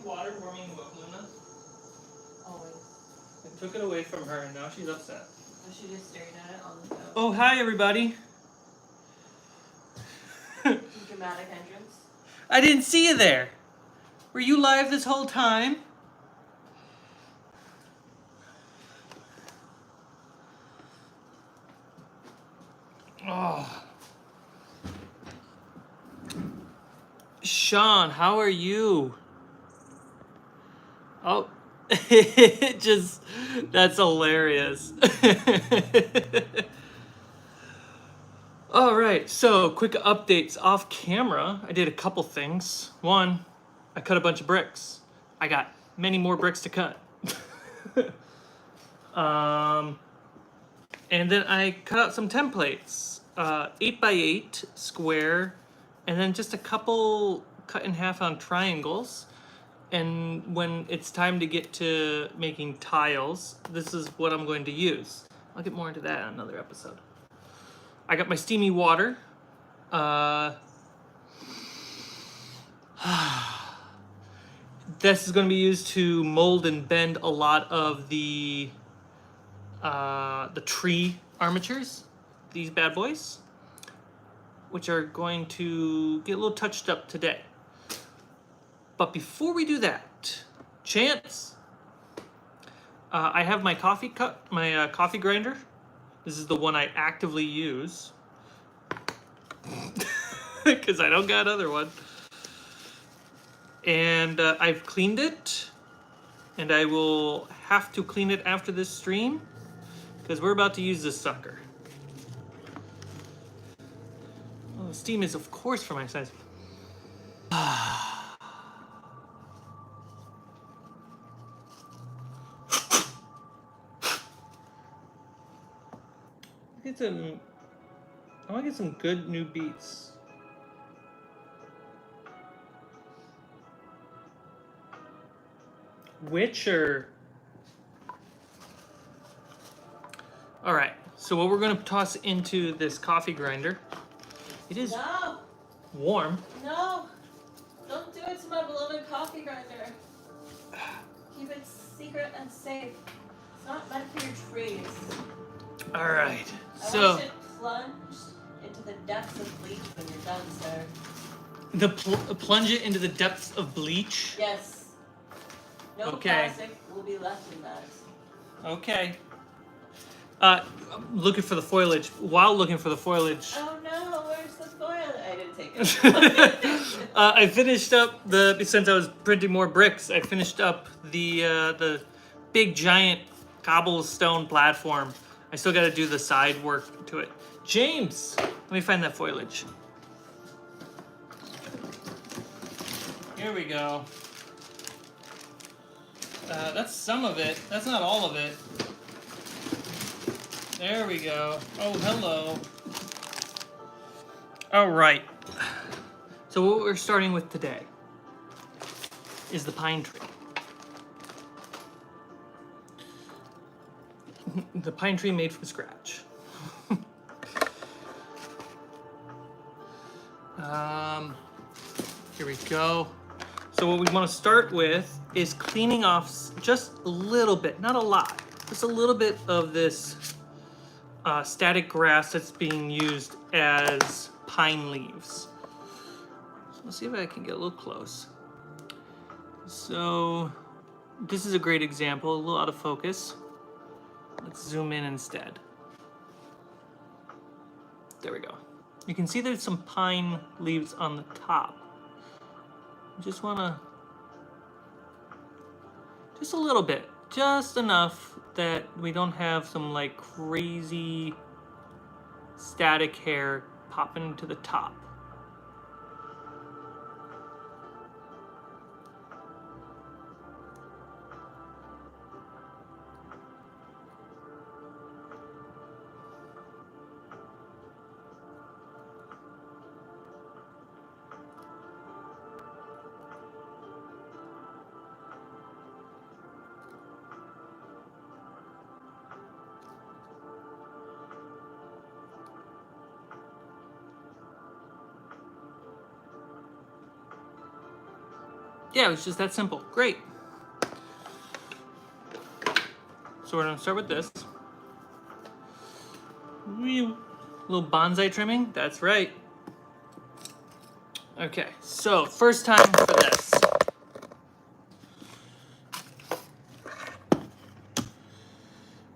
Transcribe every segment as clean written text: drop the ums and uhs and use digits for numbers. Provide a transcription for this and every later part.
water warming up, Luna? Always. I took it away from her and now she's upset. So she just staring at it on the phone. Oh, hi everybody. Dramatic entrance. I didn't see you there. Were you live this whole time? Oh. Sean, how are you? Oh, that's hilarious. All right, so quick updates off camera. I did a couple things. One, I cut a bunch of bricks. I got many more bricks to cut. And then I cut out some templates, 8x8 square, and then just a couple cut in half on triangles. And when it's time to get to making tiles, this is what I'm going to use. I'll get more into that in another episode. I got my steamy water. This is going to be used to mold and bend a lot of the tree armatures, these bad boys, which are going to get a little touched up today. But before we do that, Chance, I have my coffee coffee grinder. This is the one I actively use because I don't got another one. And I've cleaned it, and I will have to clean it after this stream because we're about to use this sucker. Well, the steam is, of course, for my size. I want to get some good new beats. Witcher. All right, so what we're going to toss into this coffee grinder, it is warm. No, don't do it to my beloved coffee grinder. Keep it secret and safe. It's not meant for your trees. All right, I want it plunged into the depths of bleach when you're done, sir. Plunge it into the depths of bleach? Yes. No plastic will be left in that. Okay. Looking for the foliage. While looking for the foliage. Oh no, where's the foliage? I didn't take it. I finished up since I was printing more bricks, I finished up the big giant cobblestone platform. I still got to do the side work to it. James, let me find that foliage. Here we go. That's some of it. That's not all of it. There we go. Oh, hello. All right. So what we're starting with today is the pine tree. The pine tree made from scratch. Here we go. So what we want to start with is cleaning off just a little bit, not a lot, just a little bit of this static grass that's being used as pine leaves. So let's see if I can get a little close. So this is a great example, a little out of focus. Let's zoom in instead. There we go. You can see there's some pine leaves on the top. Just wanna, just a little bit, just enough that we don't have some like crazy static hair popping to the top. Yeah, it was just that simple. Great. So we're gonna start with this. Little bonsai trimming, that's right. Okay, so first time for this.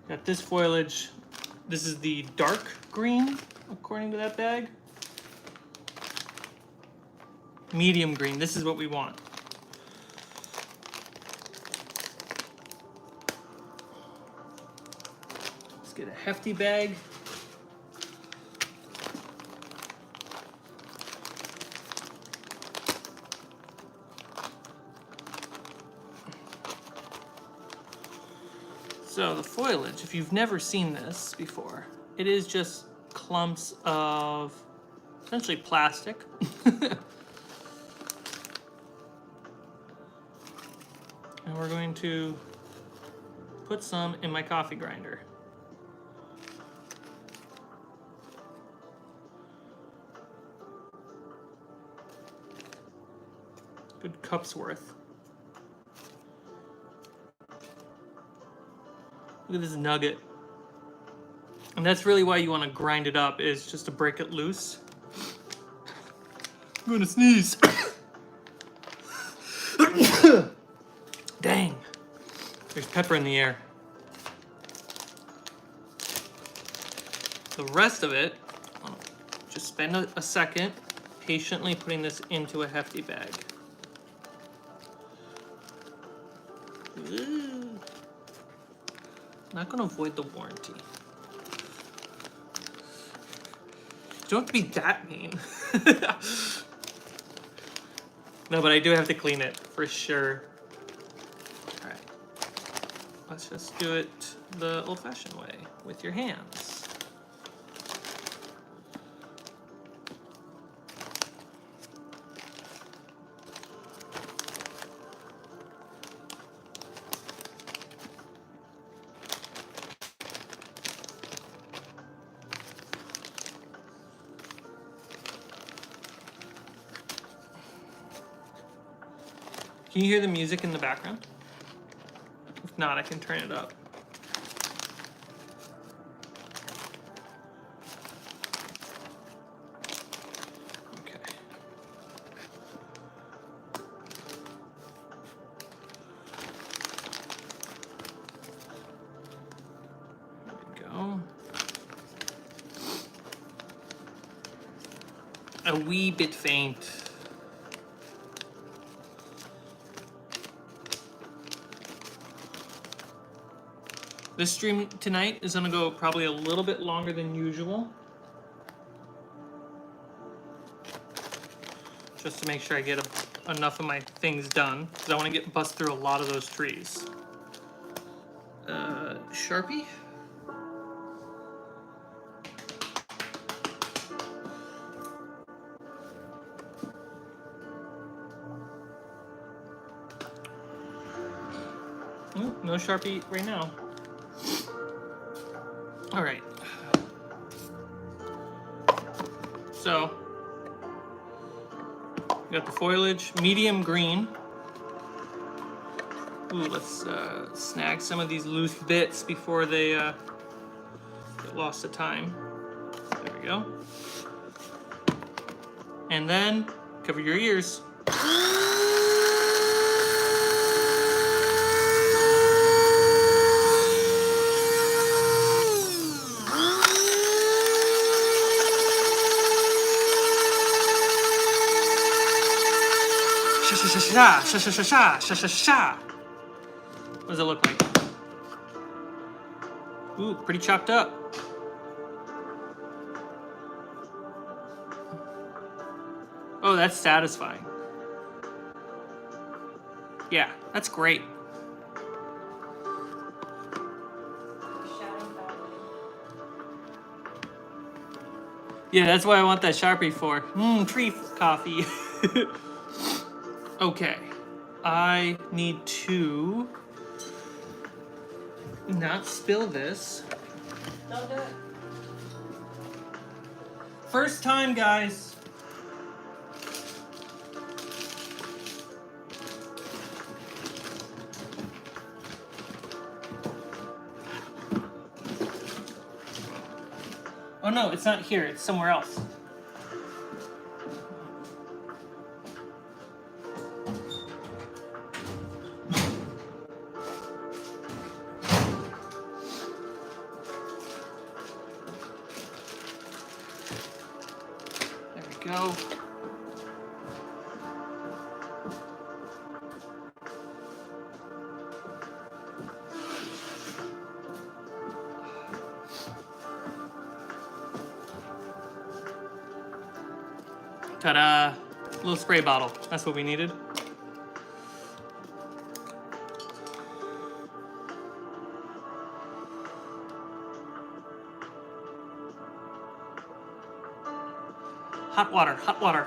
Got this foliage. This is the dark green, according to that bag. Medium green, this is what we want. Let's get a hefty bag. So the foliage, if you've never seen this before, it is just clumps of essentially plastic. And we're going to put some in my coffee grinder. Good cup's worth. Look at this nugget. And that's really why you want to grind it up, is just to break it loose. I'm gonna sneeze. Dang. There's pepper in the air. The rest of it, just spend a second patiently putting this into a hefty bag. Ooh. Not gonna avoid the warranty. You don't have to be that mean. No, but I do have to clean it for sure. All right, let's just do it the old-fashioned way with your hands. Can you hear the music in the background? If not, I can turn it up. Okay. There we go. A wee bit faint. This stream tonight is gonna go probably a little bit longer than usual. Just to make sure I get enough of my things done, because I want to bust through a lot of those trees. Sharpie? Ooh, no Sharpie right now. All right. So, we got the foliage, medium green. Ooh, let's snag some of these loose bits before they get lost to time. There we go. And then, cover your ears. Sha sha sha sha sha sha sha sha. What does it look like? Ooh, pretty chopped up. Oh, that's satisfying. Yeah, that's great. Yeah, that's what I want that Sharpie for. Tree coffee. Okay, I need to not spill this. Don't do it. First time, guys. Oh no, it's not here. It's somewhere else. There we go. Ta-da! Little spray bottle. That's what we needed. Hot water, hot water.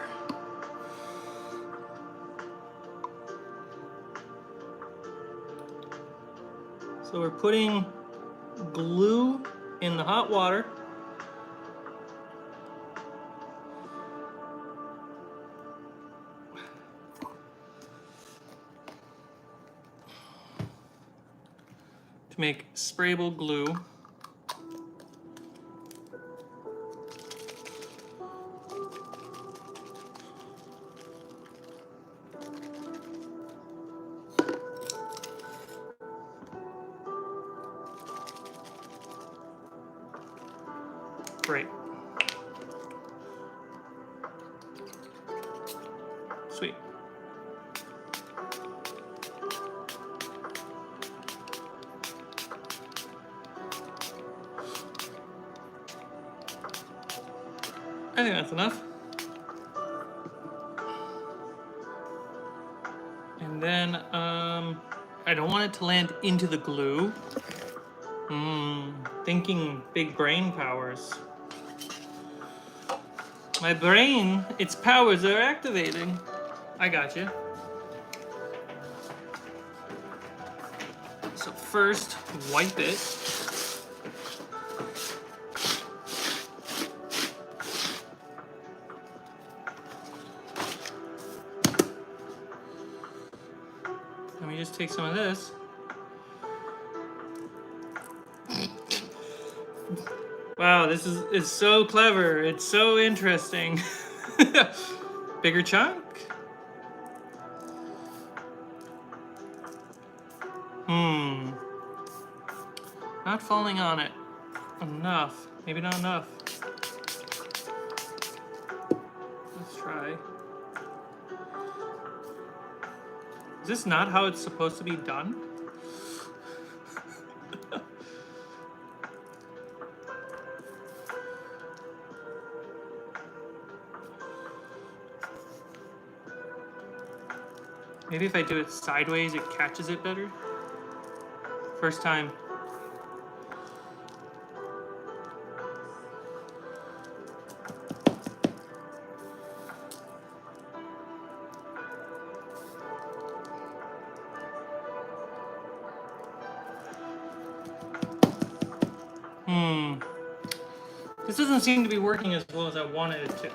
So we're putting glue in the hot water. To make sprayable glue. Great. Sweet. I think that's enough. And then, I don't want it to land into the glue. Thinking big brain powers. My brain, its powers are activating. I got you. So first, wipe it. Let me just take some of this. Wow, this is so clever. It's so interesting. Bigger chunk? Not falling on it enough. Maybe not enough. Let's try. Is this not how it's supposed to be done? Maybe if I do it sideways, it catches it better. First time. This doesn't seem to be working as well as I wanted it to.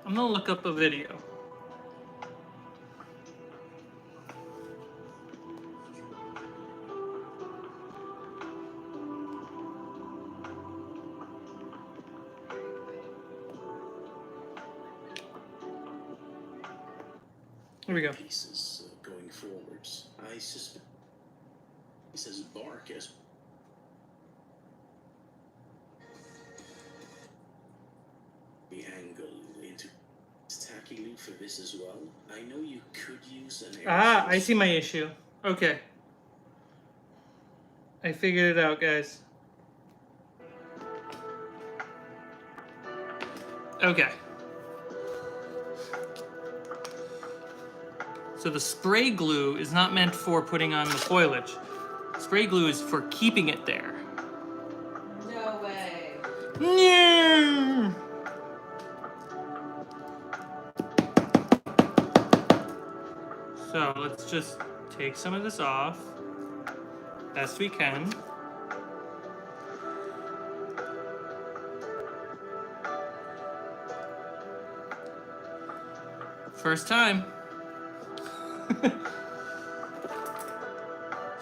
I'm gonna look up a video. Here we go. Pieces going forwards. I suspect he says bark as the angle into tacky loop for this as well. I know you could use an I see my issue. Okay. I figured it out, guys. Okay. So the spray glue is not meant for putting on the foliage. Spray glue is for keeping it there. No way. Yeah. So let's just take some of this off, best we can. First time.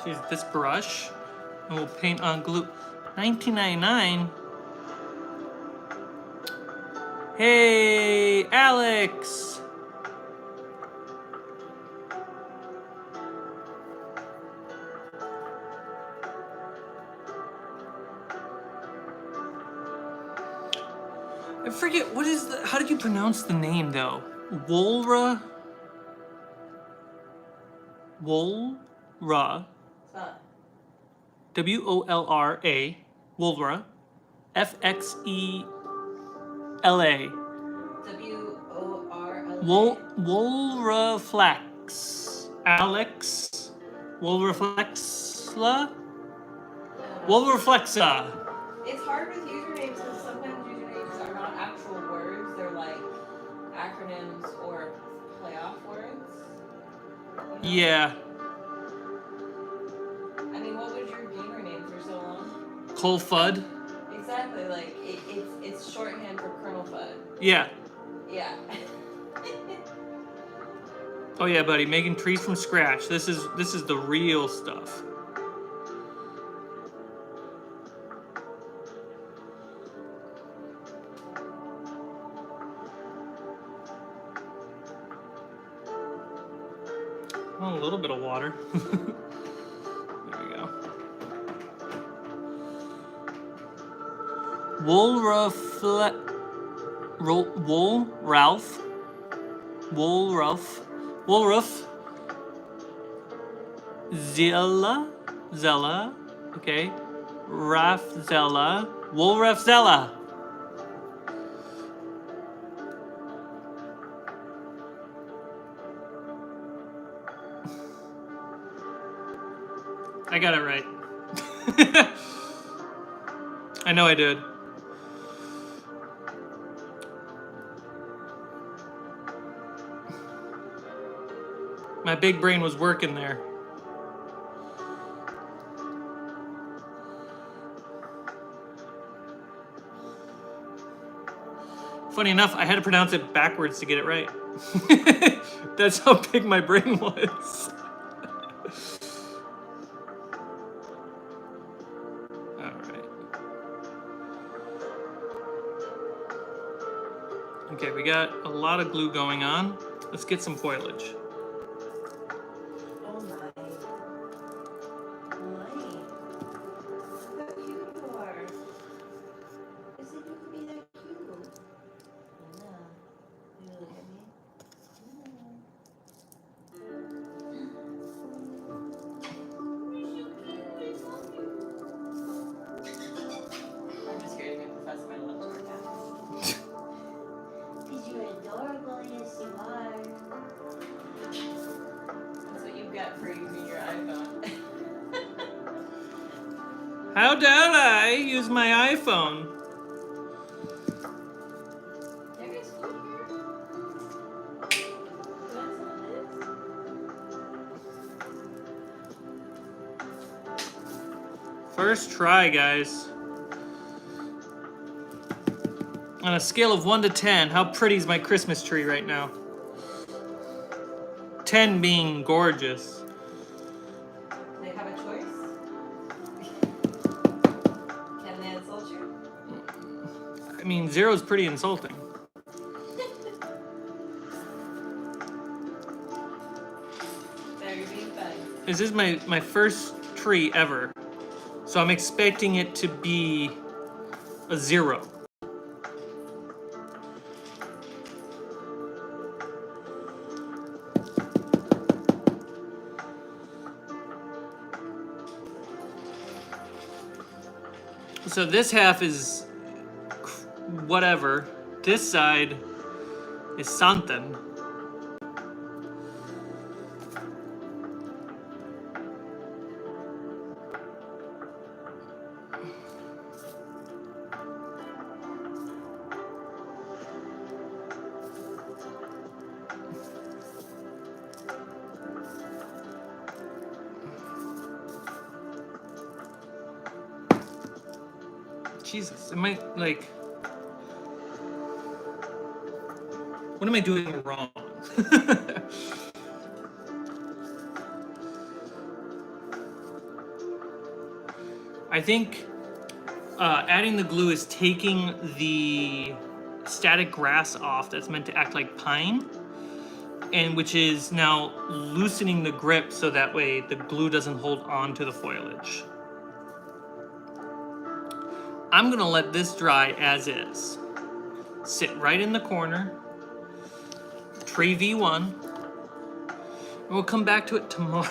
Use this brush and we'll paint on glue. $19.99. Hey, Alex! I forget, what is the, how did you pronounce the name though? Wolra? Wolra. Spell W-O-L-R-A. Wolra. F-X-E-L-A. it. W-O-R-L-A. Wolraflex. Alex. Wolraflexla? Wolraflexa. It's hard with usernames because sometimes usernames are not actual words. They're like acronyms or playoff words. You know? Yeah. I mean, what was your gamer name for so long? Cole Fudd. Exactly, like it's shorthand for Colonel Fudd. Yeah. Yeah. Oh yeah, buddy, making trees from scratch. This is the real stuff. Oh, a little bit of water. There we go. Woolruf. Zella, okay. Woolrafzella. I got it right. I know I did. My big brain was working there. Funny enough, I had to pronounce it backwards to get it right. That's how big my brain was. Alright. Okay, we got a lot of glue going on. Let's get some foliage. Oh my. How cute you are. Is it you could be that cute? Yeah. You look at me. I'm just here to profess my love to our cats. Because you're adorable, yes you are. That's what you get for using your iPhone. How dare I use my iPhone? There is food here. You want some of this? First try, guys. On a scale of 1 to 10, how pretty is my Christmas tree right now? 10 being gorgeous. They have a choice? Can they insult you? I mean, 0 is pretty insulting. There, you're being fed. This is my first tree ever. So I'm expecting it to be a 0. So this half is whatever. This side is something. Jesus, am I like... What am I doing wrong? I think adding the glue is taking the static grass off that's meant to act like pine, and which is now loosening the grip so that way the glue doesn't hold on to the foliage. I'm gonna let this dry as is. Sit right in the corner, tree V1, and we'll come back to it tomorrow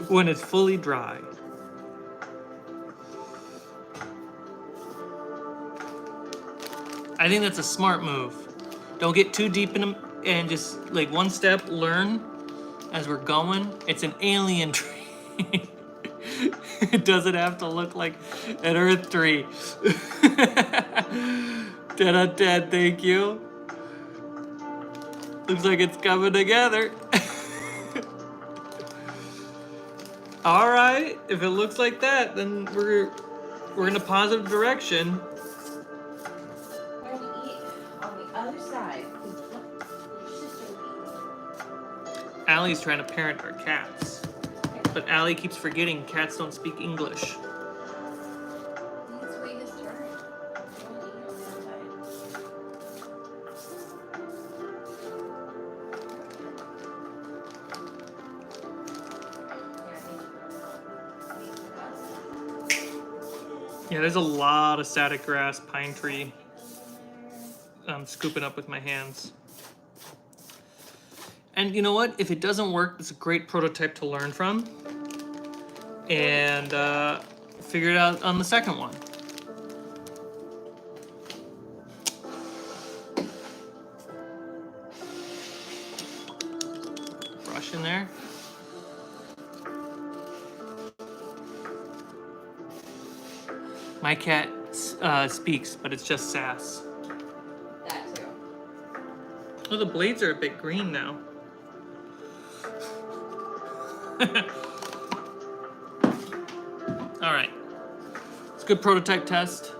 when it's fully dry. I think that's a smart move. Don't get too deep in them and just like one step, learn as we're going. It's an alien tree. It doesn't have to look like an earth tree. 10 out of 10, thank you. Looks like it's coming together. All right, if it looks like that, then we're in a positive direction. We're gonna eat on the other side. Your sister will eat. Allie's trying to parent our cats, but Allie keeps forgetting cats don't speak English. Let's wait his turn. We're gonna eat on the other side. Yeah, there's a lot of static grass, pine tree. I'm scooping up with my hands. And you know what? If it doesn't work, it's a great prototype to learn from. And figure it out on the second one. Brush in there. My cat speaks, but it's just sass. That too. Oh, the blades are a bit green now. All right. It's a good prototype test.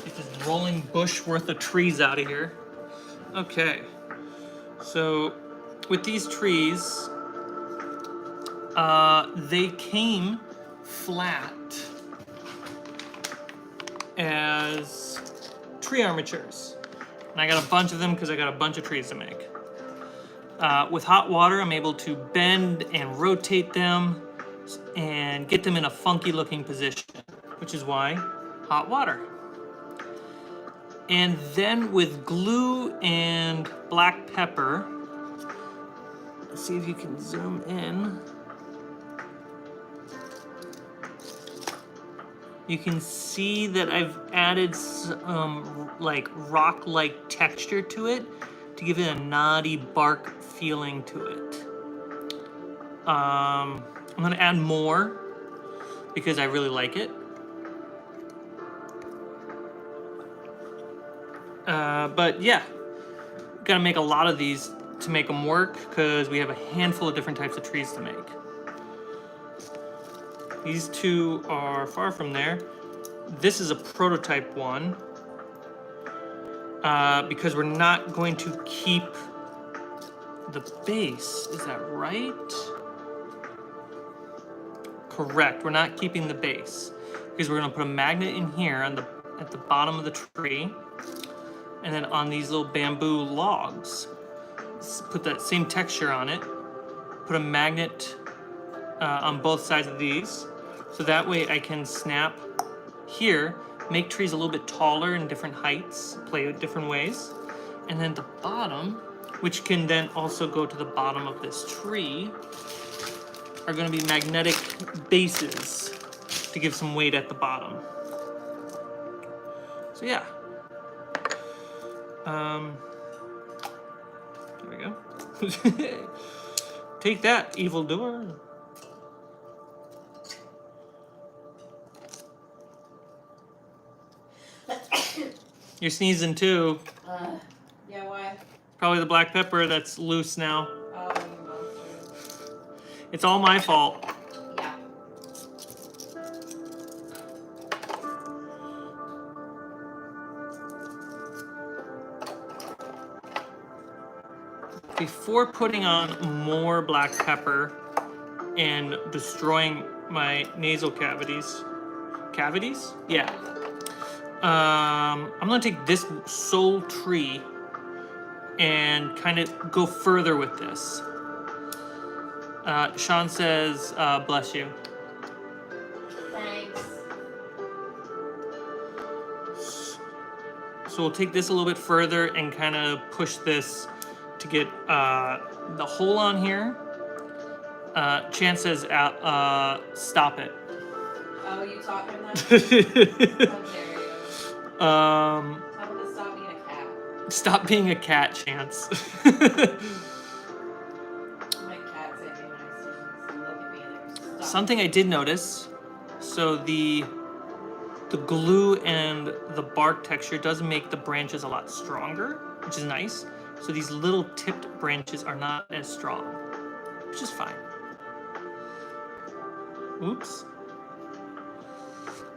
Get this rolling bush worth of trees out of here. Okay. So with these trees, they came flat as tree armatures. And I got a bunch of them because I got a bunch of trees to make. With hot water, I'm able to bend and rotate them and get them in a funky looking position, which is why hot water. And then with glue and black pepper, let's see if you can zoom in. You can see that I've added some like rock-like texture to it to give it a knotty bark feeling to it. I'm gonna add more because I really like it. But yeah, gotta make a lot of these to make them work because we have a handful of different types of trees to make. These two are far from there. This is a prototype one because we're not going to keep the base. Is that right? Correct. We're not keeping the base because we're going to put a magnet in here on at the bottom of the tree, and then on these little bamboo logs, put that same texture on it. Put a magnet on both sides of these. So that way I can snap here, make trees a little bit taller in different heights, play with different ways. And then the bottom, which can then also go to the bottom of this tree, are gonna be magnetic bases to give some weight at the bottom. So yeah. There we go. Take that, evildoer. You're sneezing too. Yeah, why? Probably the black pepper that's loose now. Oh, you monster. It's all my fault. Yeah. before putting on more black pepper and destroying my nasal cavities. Cavities? Yeah. I'm gonna take this soul tree and kind of go further with this. Sean says, bless you. Thanks. So we'll take this a little bit further and kind of push this to get the hole on here. Chan says, stop it. Oh, you taught him that? How dare you? Tell him to stop being a cat. Stop being a cat, Chance. My cat say nice things. Look at me and they're stop. Something I did notice, so the glue and the bark texture does make the branches a lot stronger, which is nice. So these little tipped branches are not as strong, which is fine. Oops.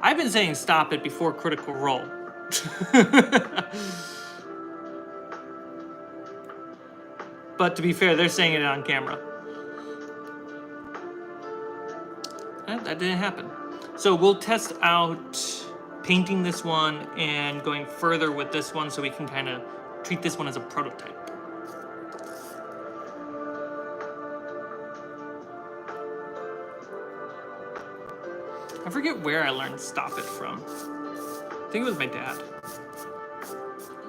I've been saying stop it before Critical Role. But to be fair, they're saying it on camera. That didn't happen. So we'll test out painting this one and going further with this one so we can kind of treat this one as a prototype. I forget where I learned stop it from. I think it was my dad.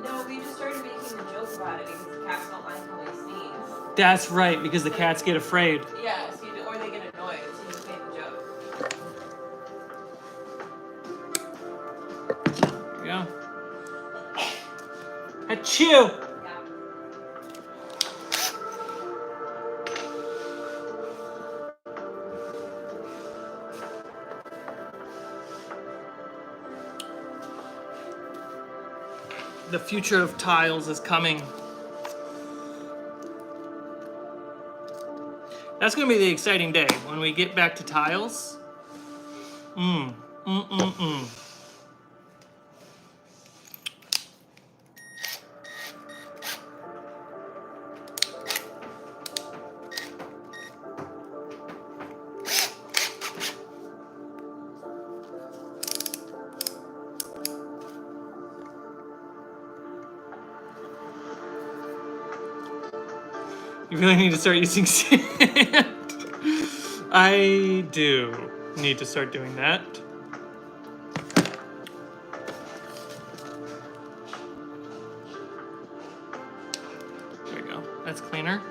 No, we just started making a joke about it because the cats don't like when we sneeze. That's right, because the cats get afraid. Yeah, so or they get annoyed, so you just made a joke. There we go. Achoo! Yeah. The future of tiles is coming. That's gonna be the exciting day when we get back to tiles. You really need to start using sand. I do need to start doing that. There we go. That's cleaner.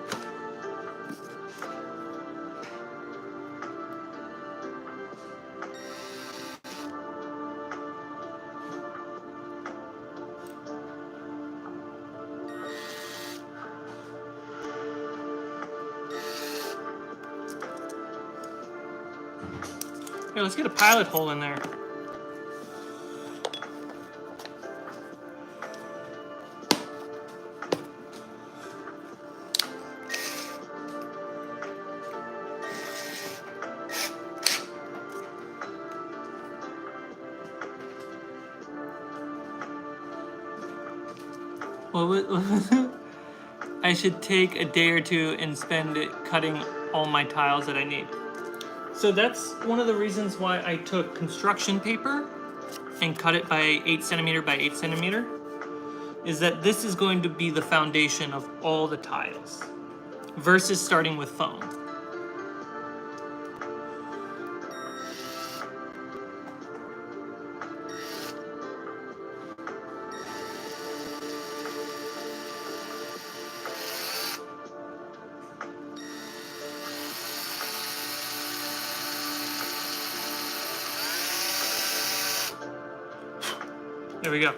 Here, let's get a pilot hole in there. I should take a day or two and spend it cutting all my tiles that I need. So that's one of the reasons why I took construction paper and cut it by 8 centimeter by 8 centimeter, is that this is going to be the foundation of all the tiles versus starting with foam. There we go.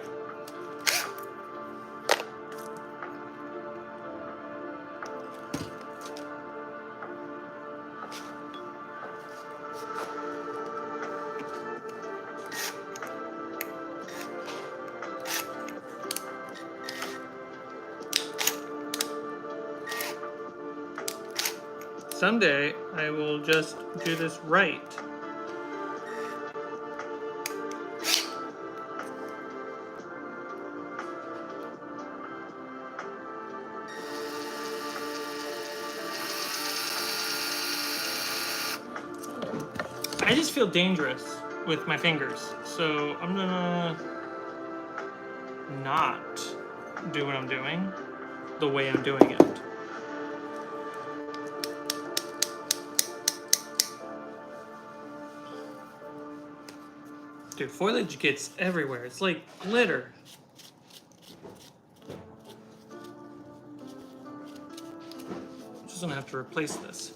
Someday I will just do this right. I just feel dangerous with my fingers, so I'm gonna not do what I'm doing the way I'm doing it. Dude, foliage gets everywhere. It's like glitter. Just gonna have to replace this.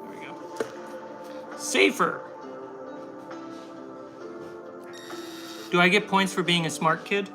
There we go. Safer. Do I get points for being a smart kid?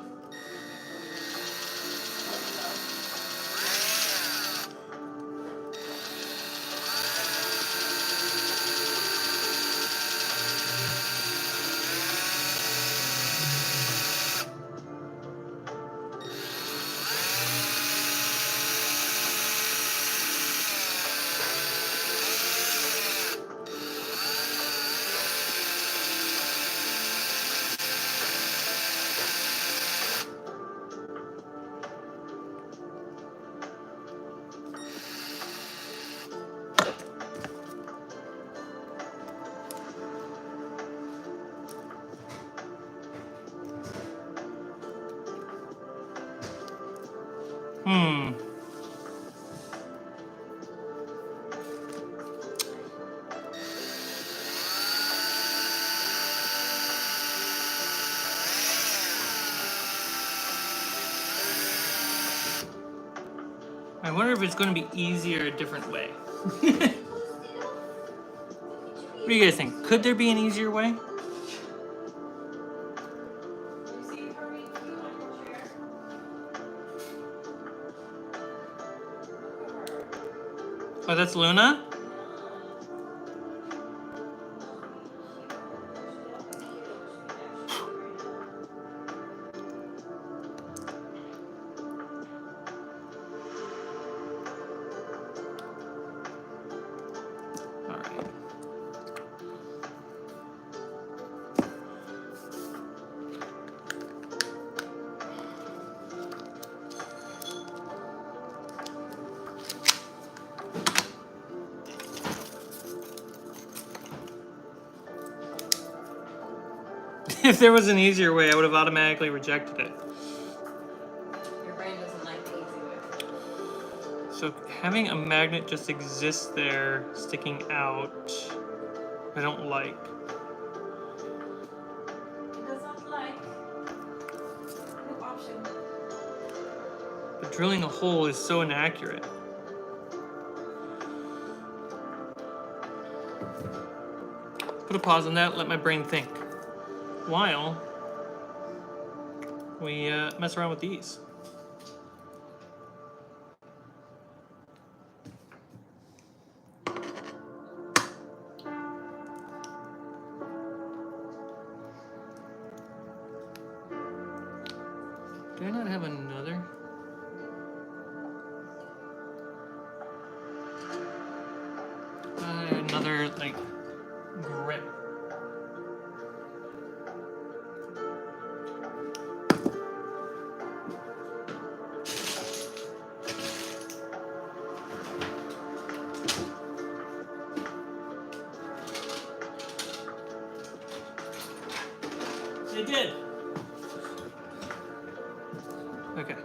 I wonder if it's going to be easier a different way. What do you guys think? Could there be an easier way? Oh, that's Luna? If there was an easier way, I would have automatically rejected it. Your brain doesn't like the easy way. So having a magnet just exist there, sticking out, I don't like. It does not like. No option. But drilling a hole is so inaccurate. Put a pause on that, let my brain think. While we mess around with these. Do I not have another? Another, like, grip. They did. Okay.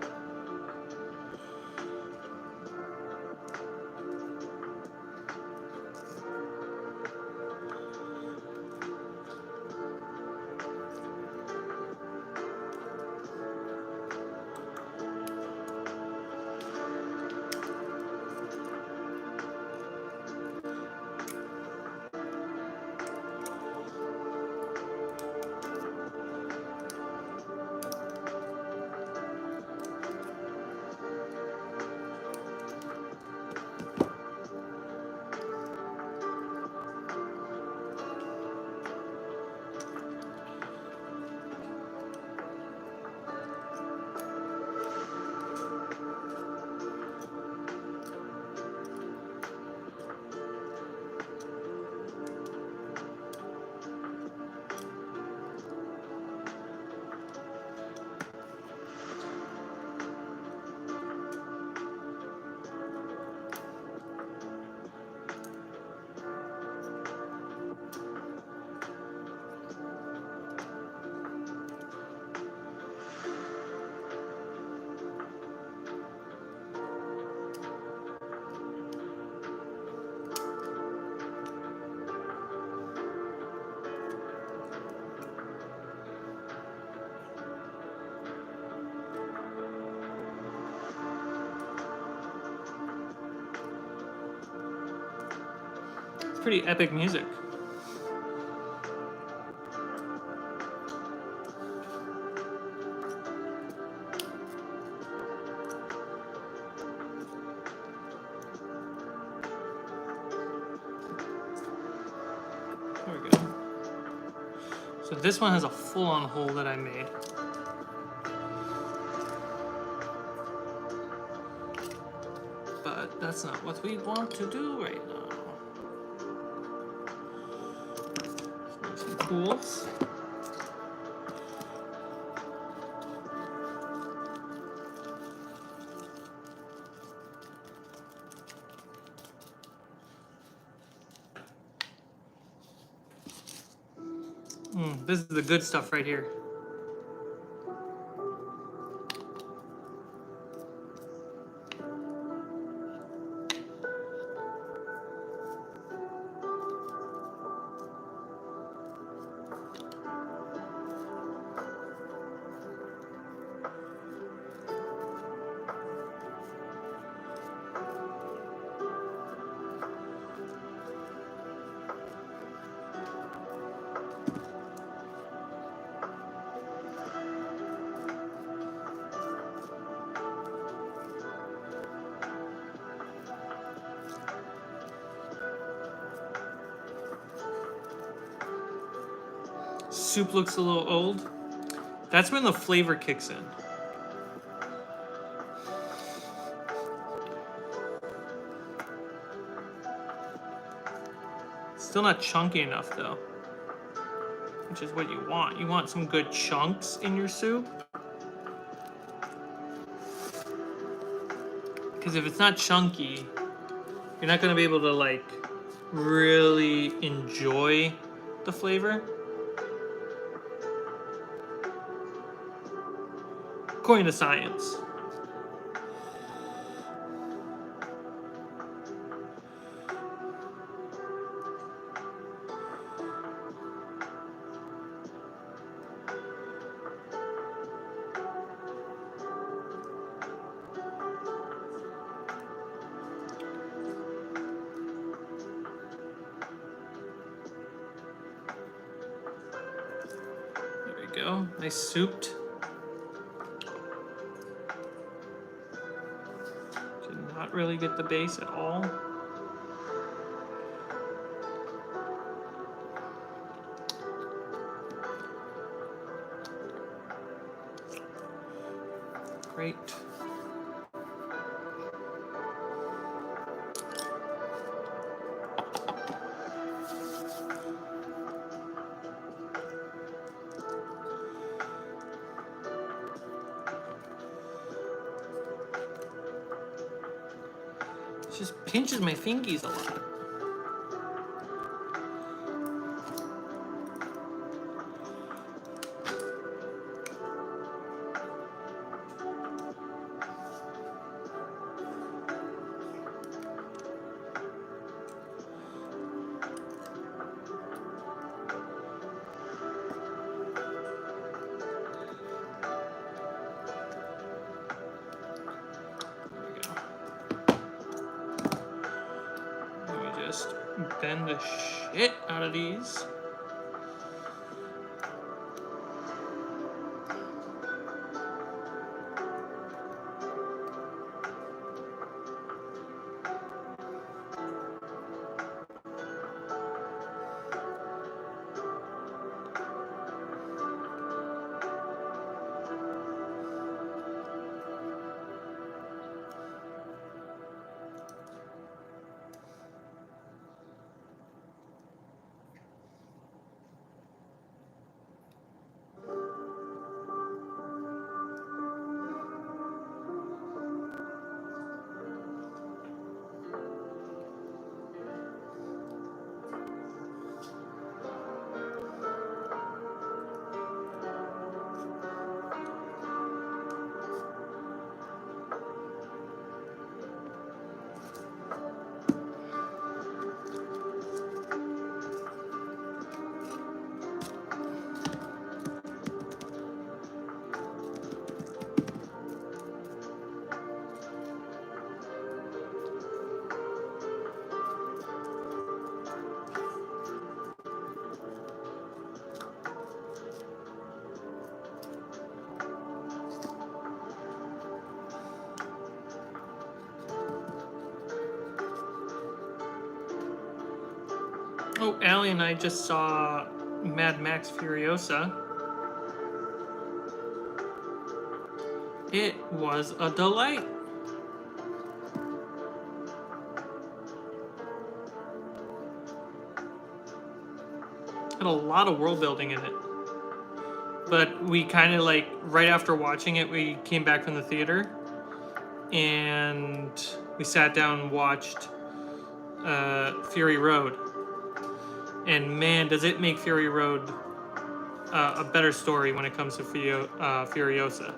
pretty epic music. There we go. So this one has a full-on hole that I made. But that's not what we want to do right now. Some tools. This is the good stuff right here. Soup looks a little old. That's when the flavor kicks in. Still not chunky enough though, which is what you want. You want some good chunks in your soup. Because if it's not chunky, you're not gonna be able to like really enjoy the flavor. According to science. There we go. Nice souped. Did not really get the base at all. Great. It just pinches my fingies a lot. Just bend the shit out of these. Oh, Allie and I just saw Mad Max Furiosa. It was a delight. Had a lot of world building in it. But we kind of like, right after watching it, we came back from the theater and we sat down and watched Fury Road. And man, does it make Fury Road a better story when it comes to Furiosa.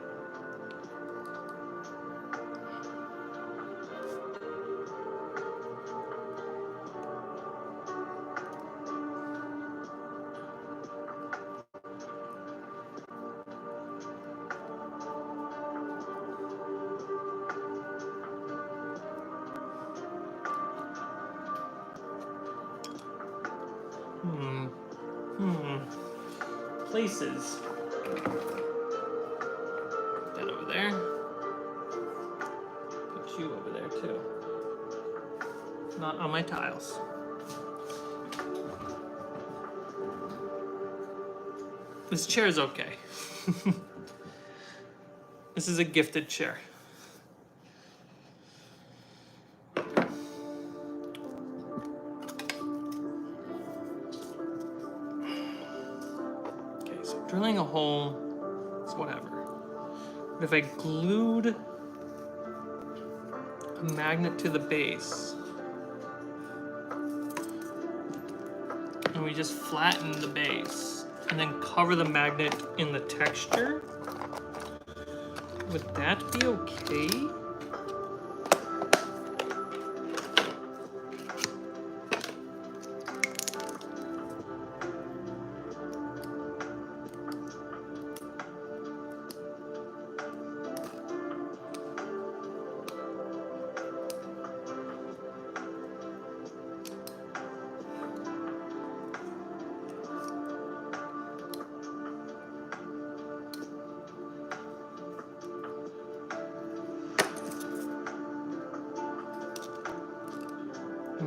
Places. That over there. Put you over there too. Not on my tiles. This chair is okay. This is a gifted chair. Drilling a hole is whatever. But if I glued a magnet to the base and we just flatten the base and then cover the magnet in the texture, would that be okay?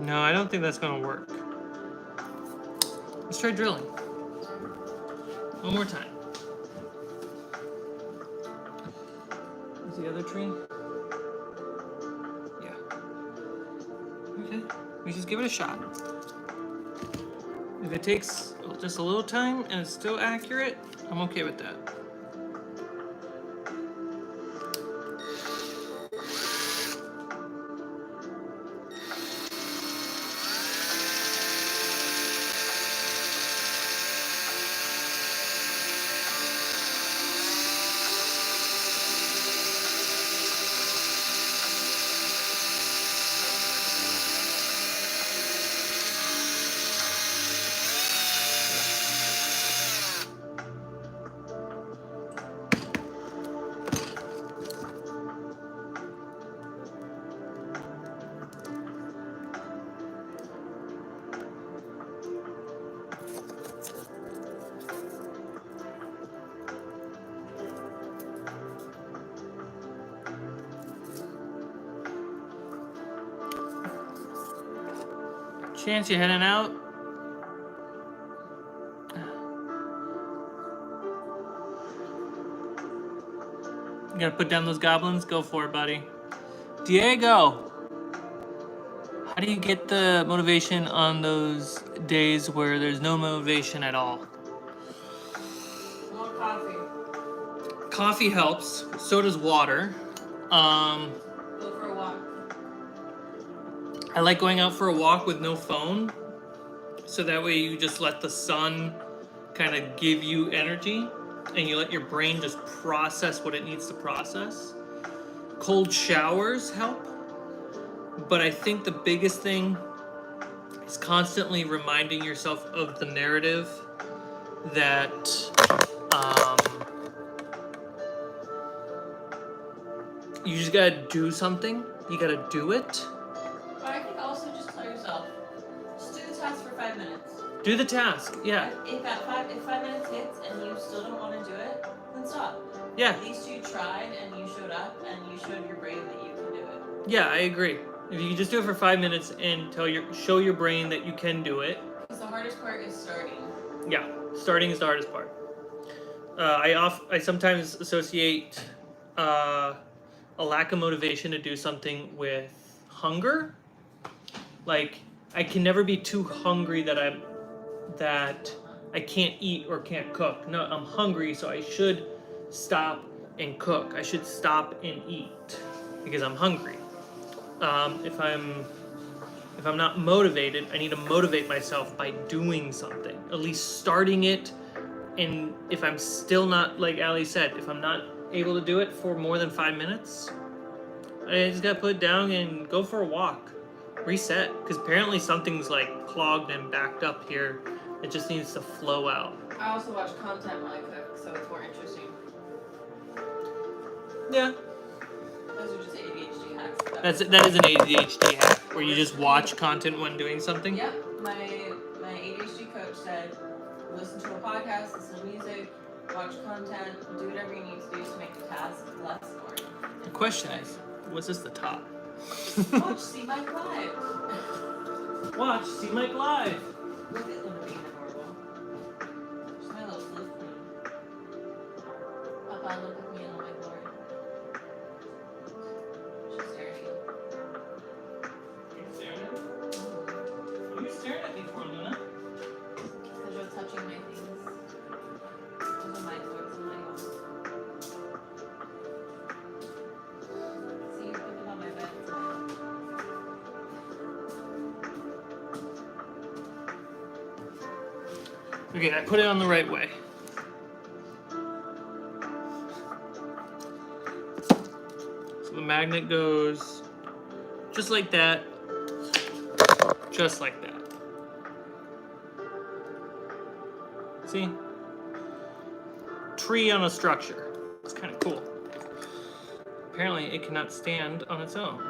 No, I don't think that's gonna work. Let's try drilling. One more time. Is the other tree? Yeah. Okay, we just give it a shot. If it takes just a little time and it's still accurate, I'm okay with that. Chance, you heading out? You gotta put down those goblins? Go for it, buddy. Diego! How do you get the motivation on those days where there's no motivation at all? More coffee. Coffee helps. So does water. Go for a walk. I like going out for a walk with no phone. So that way you just let the sun kind of give you energy and you let your brain just process what it needs to process. Cold showers help. But I think the biggest thing is constantly reminding yourself of the narrative that you just gotta do something. You gotta do it. But I think also just tell yourself, just do the task for 5 minutes. Do the task, yeah. If 5 minutes hits and you still don't want to do it, then stop. Yeah. At least you tried and you showed up and you showed your brain that you can do it. Yeah, I agree. If you just do it for 5 minutes and show your brain that you can do it. Because the hardest part is starting. Yeah, starting is the hardest part. I sometimes associate a lack of motivation to do something with hunger. Like, I can never be too hungry that I can't eat or can't cook. No, I'm hungry, so I should stop and cook. I should stop and eat because I'm hungry. If I'm not motivated, I need to motivate myself by doing something, at least starting it. And if I'm still not, like Ali said, if I'm not able to do it for more than 5 minutes, I just gotta put it down and go for a walk, reset, because apparently something's like clogged and backed up here. It just needs to flow out. I also watch content while I cook, so it's more interesting. Yeah, Those are just ADHD hacks. that is an ADHD hack where you just watch content when doing something. Yep, my ADHD coach said, listen to a podcast, listen to music, watch content, do whatever you need to do to make the task less boring. The question is, was this the top? Watch Cmike live. Watch Cmike live. Look at them being adorable. Just my little flip queen. Papa, look at me in all my glory. She's staring at you. You're staring at me? What are you staring at me for, Luna? Because you're touching my things. Those are my toys and my own. See, you're thinking about my bed tonight. Okay, I put it on the right way. So the magnet goes just like that. Just like that. See? Tree on a structure. It's kind of cool. Apparently it cannot stand on its own.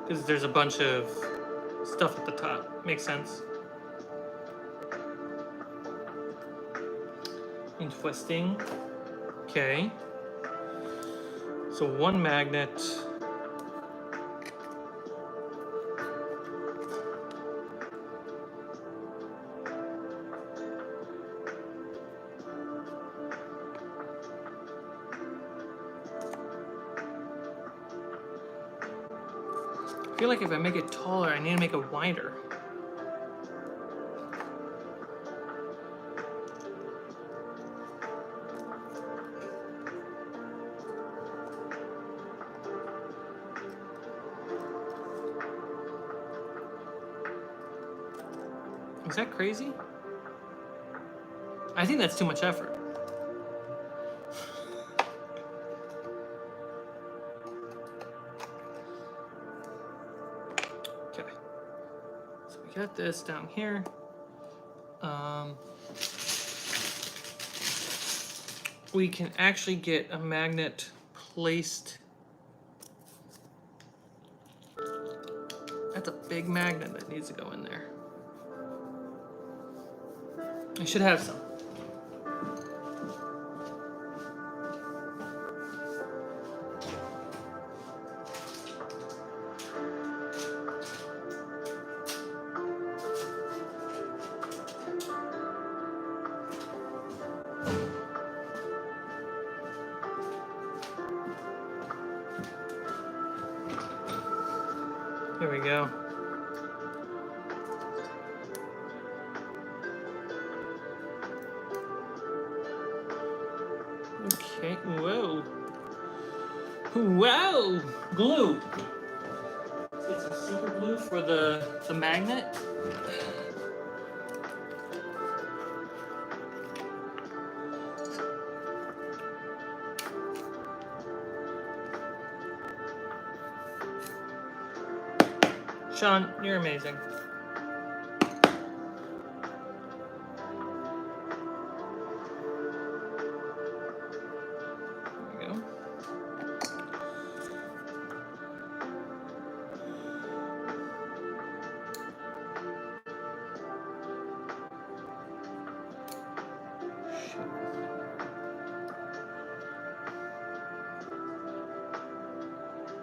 Because there's a bunch of stuff at the top. Makes sense. Interesting. Okay. So one magnet. I feel like if I make it taller, I need to make it wider. Is that crazy? I think that's too much effort. Okay. So we got this down here. We can actually get a magnet placed. That's a big magnet that needs to go in there. I should have some. Here we go. Okay, whoa. Whoa! Glue! Let's get some super glue for the magnet. Sean, you're amazing. There we go.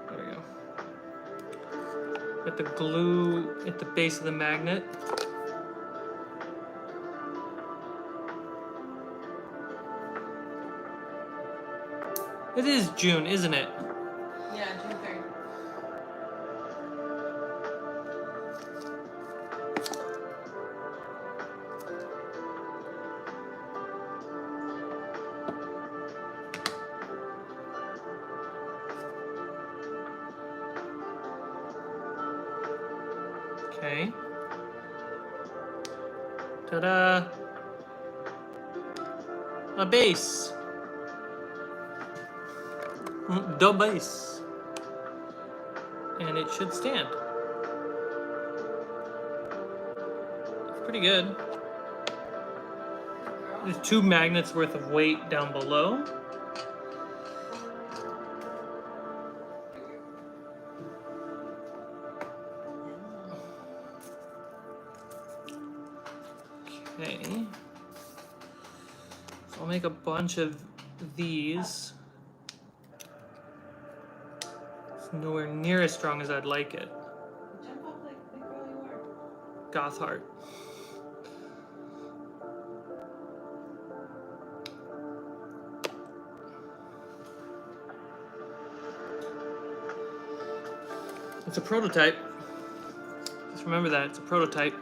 There we go. Get the glue at the base of the magnet. It is June, isn't it? Yeah, June 3rd. Okay. Ta-da! A base. The base. And it should stand. It's pretty good. There's 2 magnets worth of weight down below. Okay. So I'll make a bunch of these. It's nowhere near as strong as I'd like it. Jump up like the girl you are. Gothheart. It's a prototype. Just remember that, it's a prototype.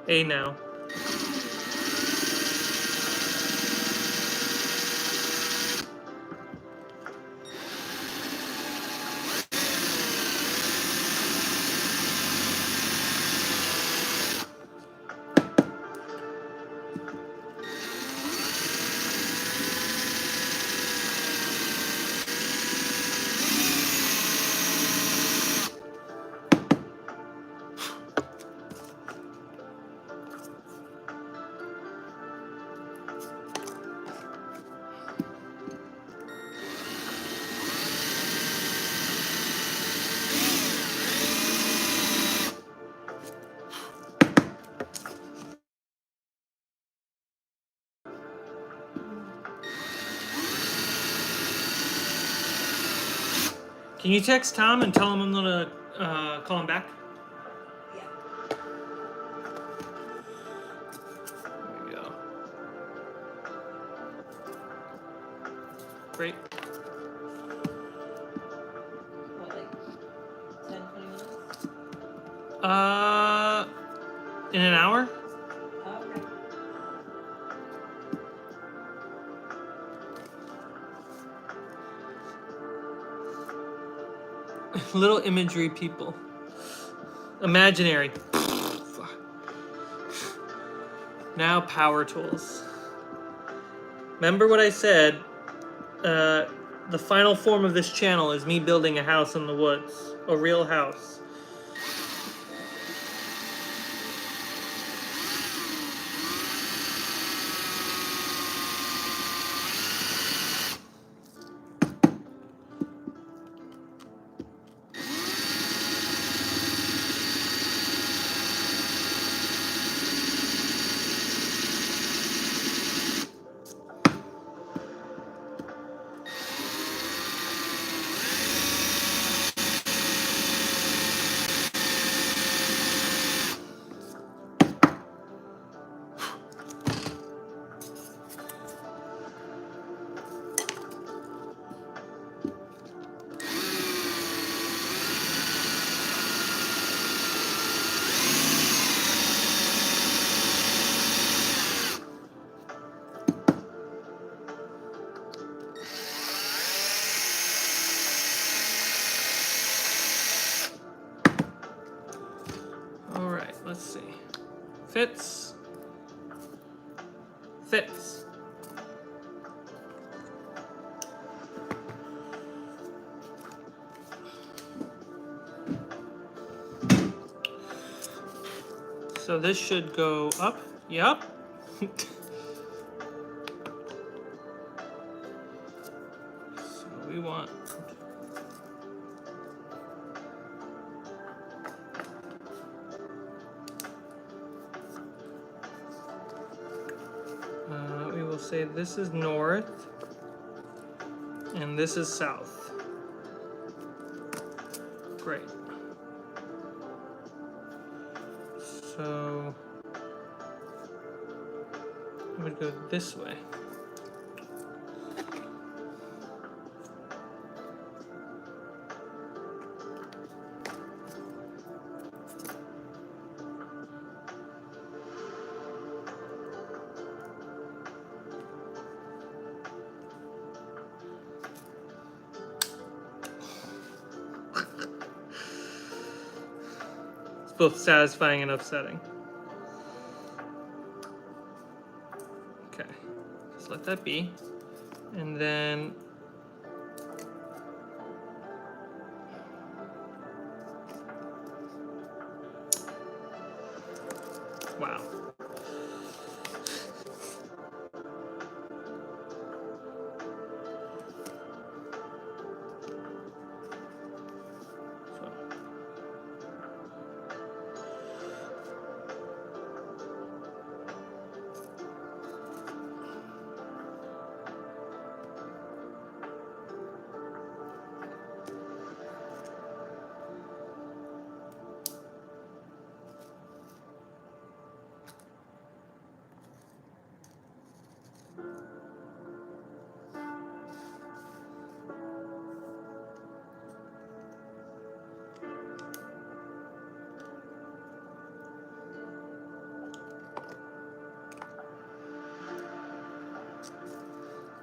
A now. Can you text Tom and tell him I'm gonna call him back? Yeah. There we go. Great. What, like 10, 20 minutes? In an hour? Oh, okay. Little imagery people. Imaginary. Now power tools. Remember what I said? The final form of this channel is me building a house in the woods. A real house. Alright, let's see. Fits. Fits. So this should go up. Yep. So we want. We will say this is north and this is south. Great. So it would go this way. It's both satisfying and upsetting. Okay, just let that be. And then wow.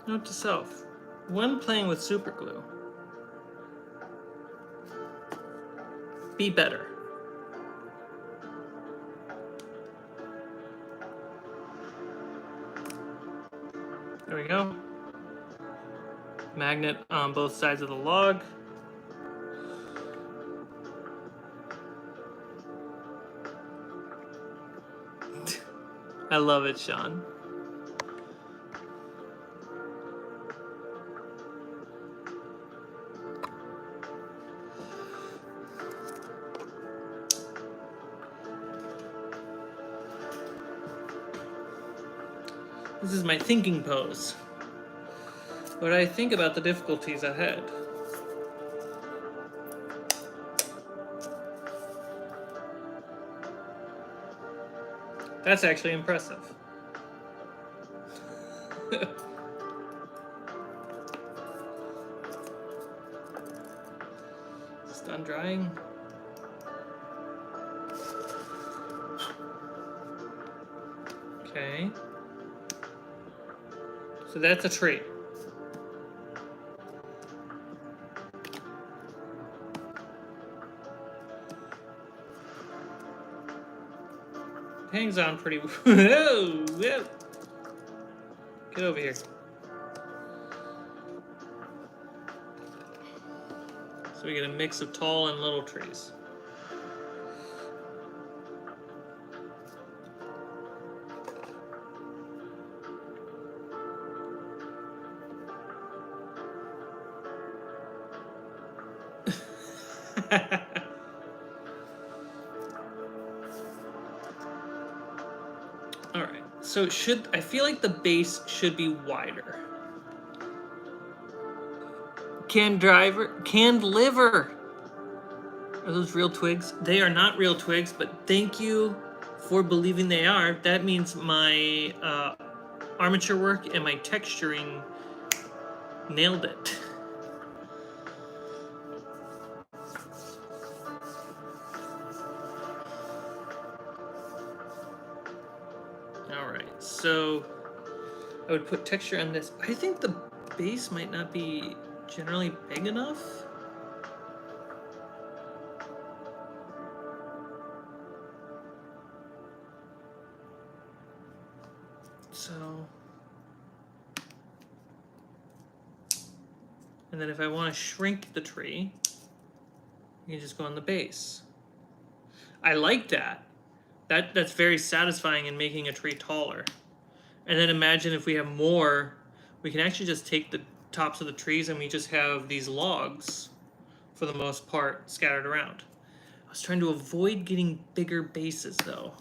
Note to self, when playing with superglue, be better. There we go. Magnet on both sides of the log. I love it, Sean. This is my thinking pose. What I think about the difficulties ahead. That's actually impressive. It's done drying. Okay. So that's a tree. Hangs on pretty well. Whoa, whoa. Get over here. So we get a mix of tall and little trees. All right. So I feel like the base should be wider. Canned liver. Are those real twigs? They are not real twigs, but thank you for believing they are. That means my armature work and my texturing nailed it. All right, so I would put texture on this. I think the base might not be generally big enough. So, and then if I want to shrink the tree, you can just go on the base. I like that, That's very satisfying in making a tree taller. And then imagine if we have more, we can actually just take the tops of the trees and we just have these logs, for the most part, scattered around. I was trying to avoid getting bigger bases though.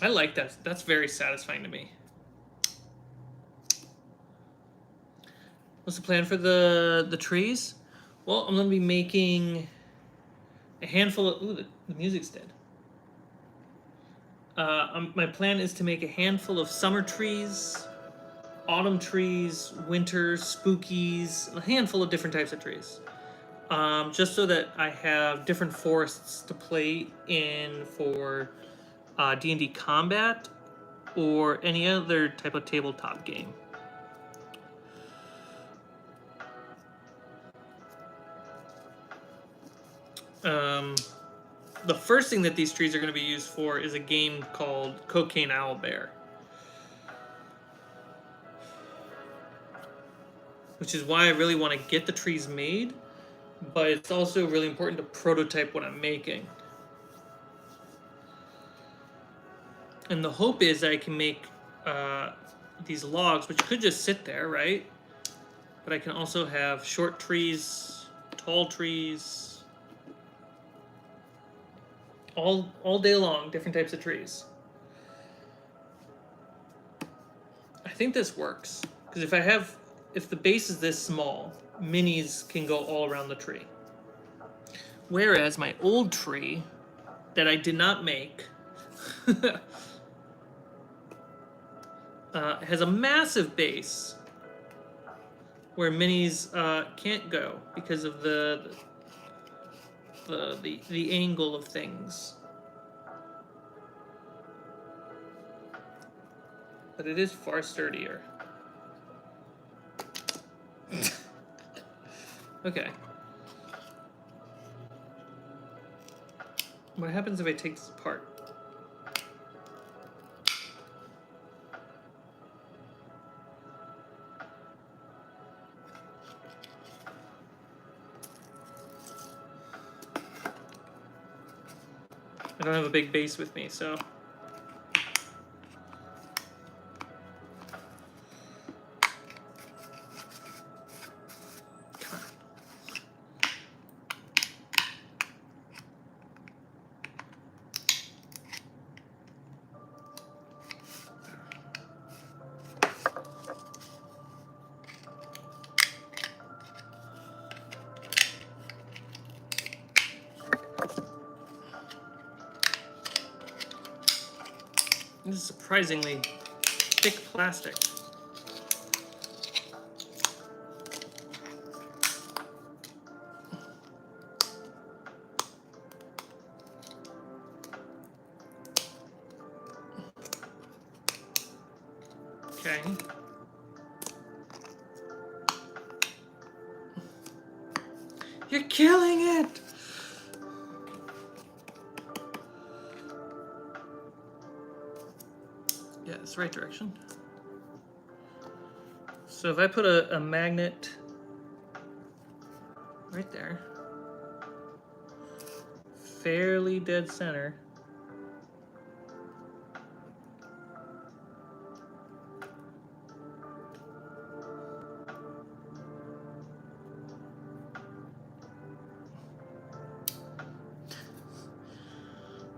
I like that. That's very satisfying to me. What's the plan for the trees? Well, I'm gonna be making a handful of. Ooh, the music's dead. My plan is to make a handful of summer trees, autumn trees, winter spookies, a handful of different types of trees. Just so that I have different forests to play in for D&D combat or any other type of tabletop game. The first thing that these trees are going to be used for is a game called Cocaine Owlbear, which is why I really want to get the trees made, but it's also really important to prototype what I'm making. And the hope is I can make these logs, which could just sit there, right? But I can also have short trees, tall trees, all day long, different types of trees. I think this works because if the base is this small, minis can go all around the tree. Whereas my old tree that I did not make has a massive base where minis can't go because of the angle of things. But it is far sturdier. Okay. What happens if I take this apart? I don't have a big base with me, so. This is surprisingly thick plastic. Okay. You're killing it! Yeah, it's the right direction. So if I put a magnet right there, fairly dead center.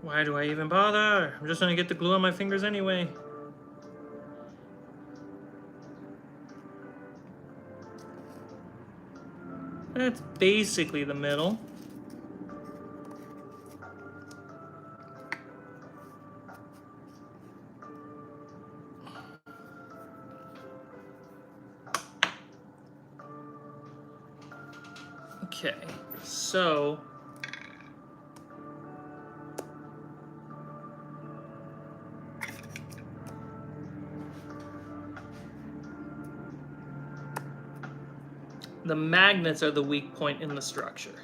Why do I even bother? I'm just gonna get the glue on my fingers anyway. That's basically the middle. Okay, so the magnets are the weak point in the structure.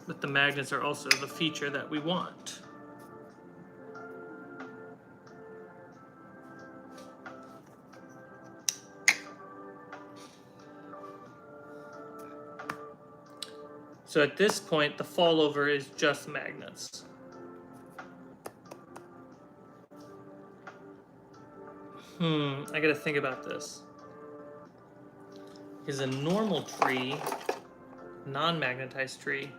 But the magnets are also the feature that we want. So at this point, the fallover is just magnets. I gotta think about this. Is a normal tree, non-magnetized tree,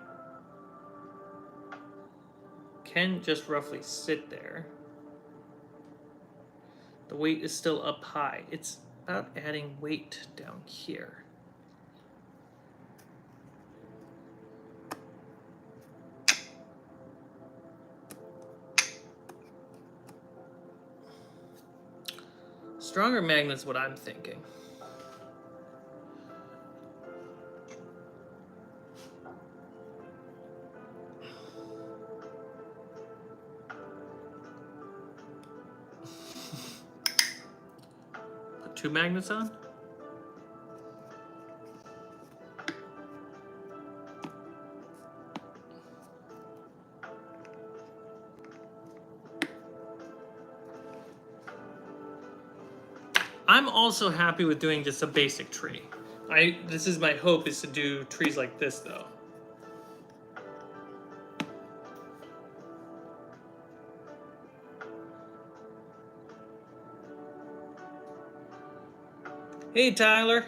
can just roughly sit there. The weight is still up high. It's about adding weight down here. Stronger magnet's what I'm thinking. Put 2 magnets on? I'm also happy with doing just a basic tree. This is my hope, is to do trees like this though. Hey Tyler.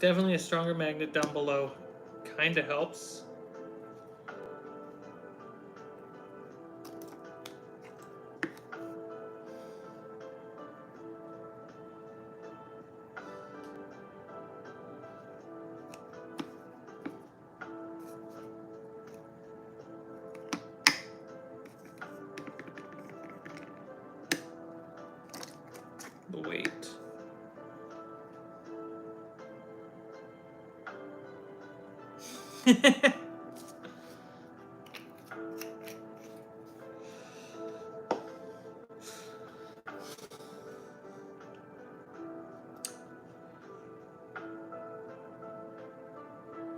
Definitely a stronger magnet down below kind of helps. The weight.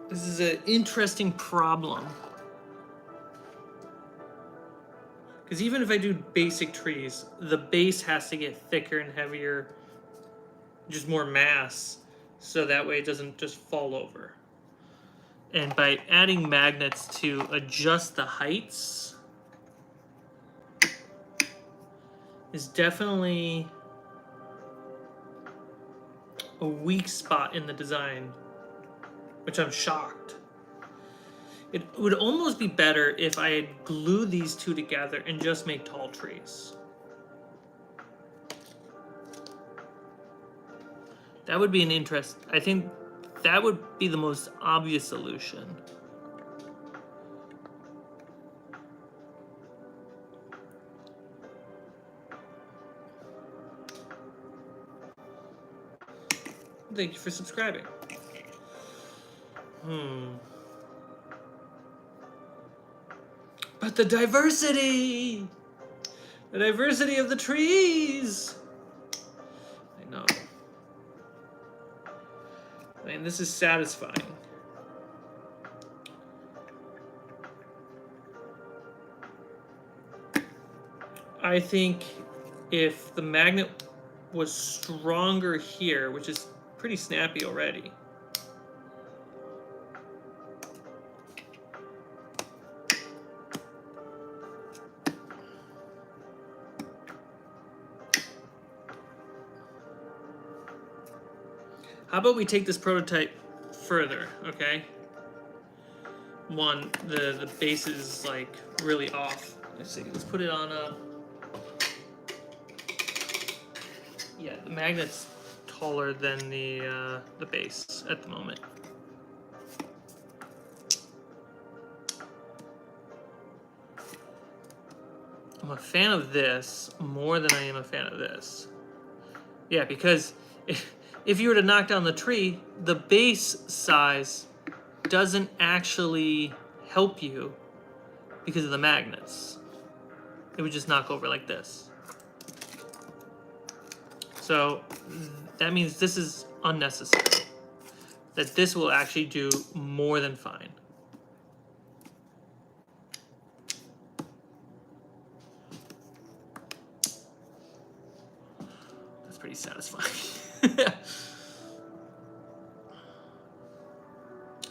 This is an interesting problem. Because even if I do basic trees, the base has to get thicker and heavier, just more mass, so that way it doesn't just fall over. And by adding magnets to adjust the heights is definitely a weak spot in the design, which I'm shocked. It would almost be better if I had glued these two together and just make tall trees. That would be an interest. I think that would be the most obvious solution. Thank you for subscribing. But the diversity! The diversity of the trees! I know. I mean, this is satisfying. I think if the magnet was stronger here, which is pretty snappy already, how about we take this prototype further, okay? One, the base is like really off. Let's see, let's put it on yeah, the magnet's taller than the base at the moment. I'm a fan of this more than I am a fan of this. Yeah, because if you were to knock down the tree, the base size doesn't actually help you because of the magnets. It would just knock over like this. So that means this is unnecessary. That this will actually do more than fine. That's pretty satisfying.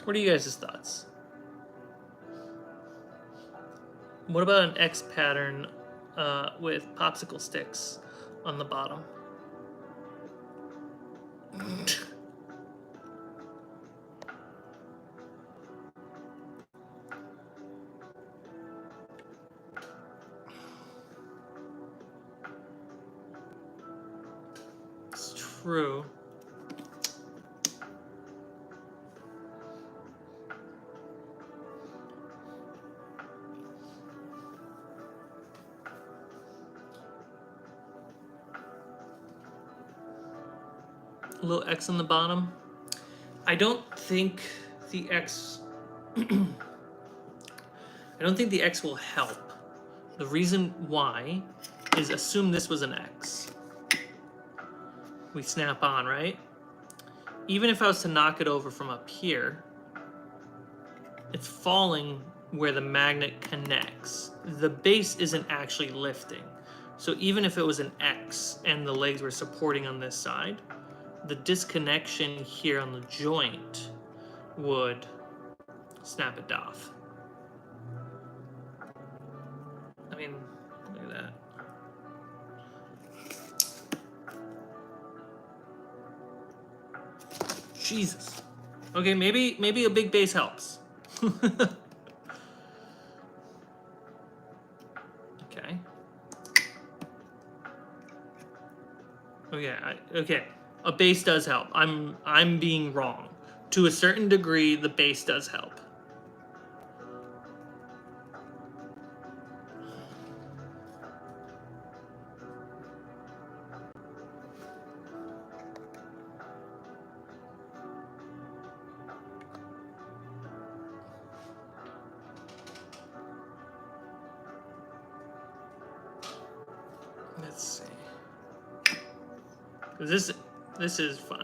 What are you guys' thoughts? What about an X pattern with popsicle sticks on the bottom? It's true. A little X on the bottom. I don't think the X I don't think the X will help. The reason why is assume this was an X. We snap on, right? Even if I was to knock it over from up here, it's falling where the magnet connects. The base isn't actually lifting. So even if it was an X and the legs were supporting on this side, the disconnection here on the joint would snap it off. I mean, look at that. Jesus. Okay, maybe a big base helps. Okay. Okay. A base does help. I'm being wrong. To a certain degree, the base does help. Let's see. 'Cause this is fine.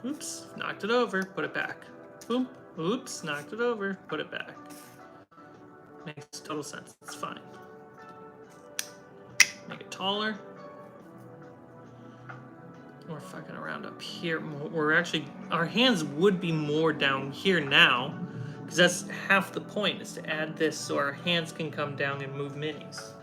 Oops, knocked it over, put it back. Boom. Oops, knocked it over, put it back. Makes total sense. It's fine. Make it taller. We're fucking around up here. We're actually, our hands would be more down here now, because that's half the point, is to add this so our hands can come down and move minis.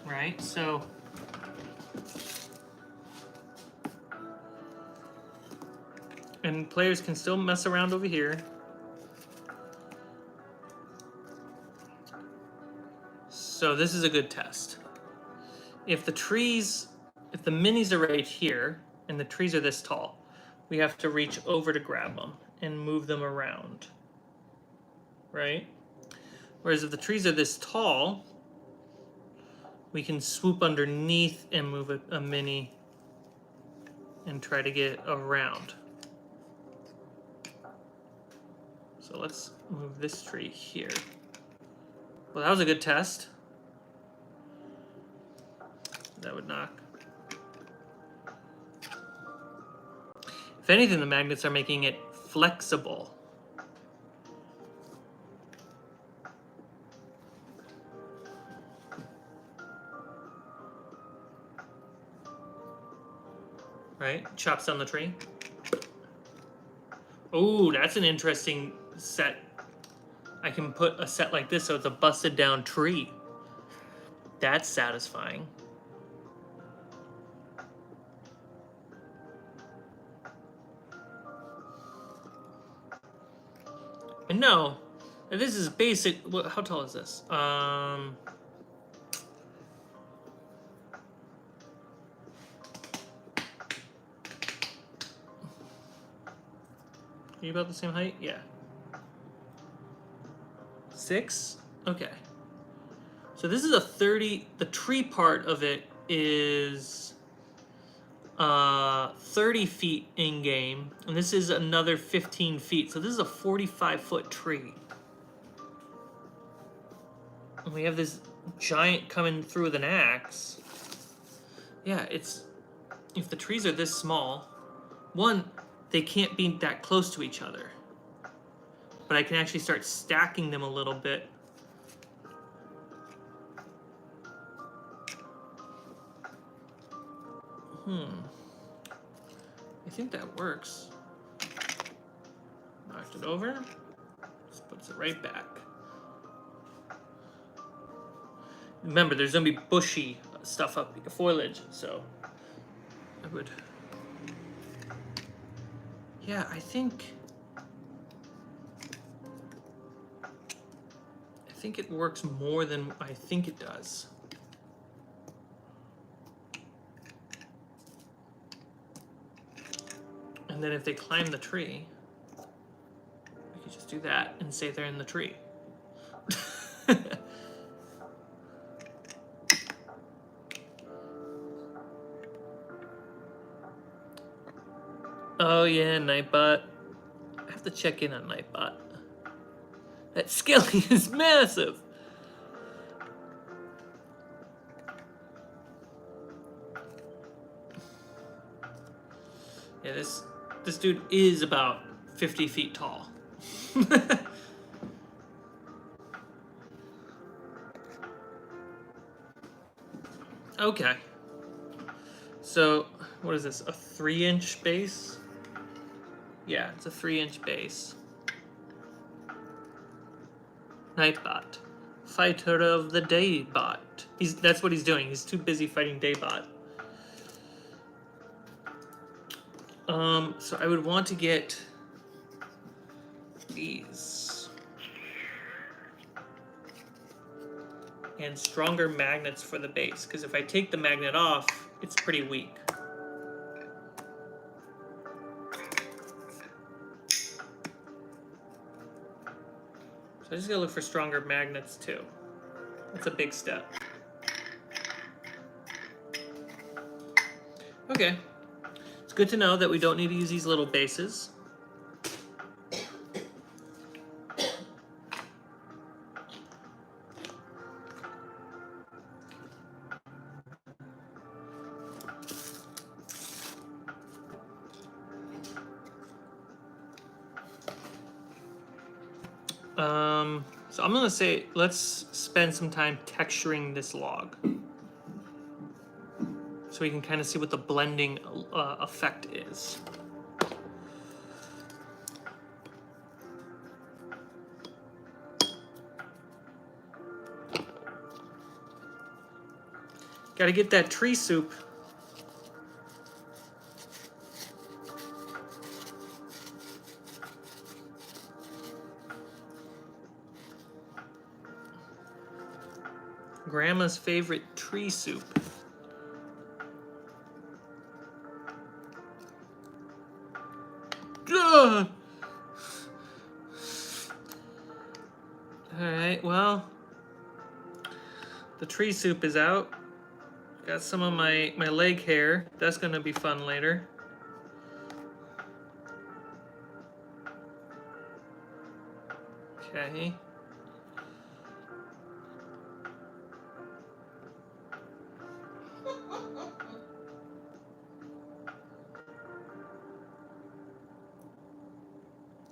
Right, so and players can still mess around over here. So this is a good test. If the minis are right here and the trees are this tall, we have to reach over to grab them and move them around, right? Whereas if the trees are this tall, we can swoop underneath and move a mini and try to get around. So let's move this tree here. Well, that was a good test. That would knock. If anything, the magnets are making it flexible. Right? Chops down the tree. Ooh, that's an interesting set. I can put a set like this so it's a busted down tree. That's satisfying. And no, this is basic. How tall is this? Are you about the same height? Yeah. 6? Okay. So this is a 30. The tree part of it is 30 feet in game, and this is another 15 feet. So this is a 45-foot tree. And we have this giant coming through with an axe. Yeah, it's, if the trees are this small, one, they can't be that close to each other. But I can actually start stacking them a little bit. I think that works. Knocked it over. Just puts it right back. Remember, there's gonna be bushy stuff up, foliage, so I would. Yeah, I think it works more than I think it does. And then if they climb the tree, we could just do that and say they're in the tree. Oh yeah, Nightbot. I have to check in on Nightbot. That skelly is massive. Yeah, this dude is about 50 feet tall. Okay. So, what is this? A 3-inch base? Yeah, it's a 3-inch base. Nightbot. Fighter of the Daybot. That's what he's doing. He's too busy fighting Daybot. So I would want to get these. And stronger magnets for the base, because if I take the magnet off, it's pretty weak. So I just gotta look for stronger magnets too. That's a big step. Okay. It's good to know that we don't need to use these little bases. So I'm gonna say let's spend some time texturing this log, so we can kind of see what the blending effect is. Got to get that tree soup. Grandma's favorite tree soup. Ugh! Alright, well, the tree soup is out. Got some of my leg hair. That's gonna be fun later. Okay.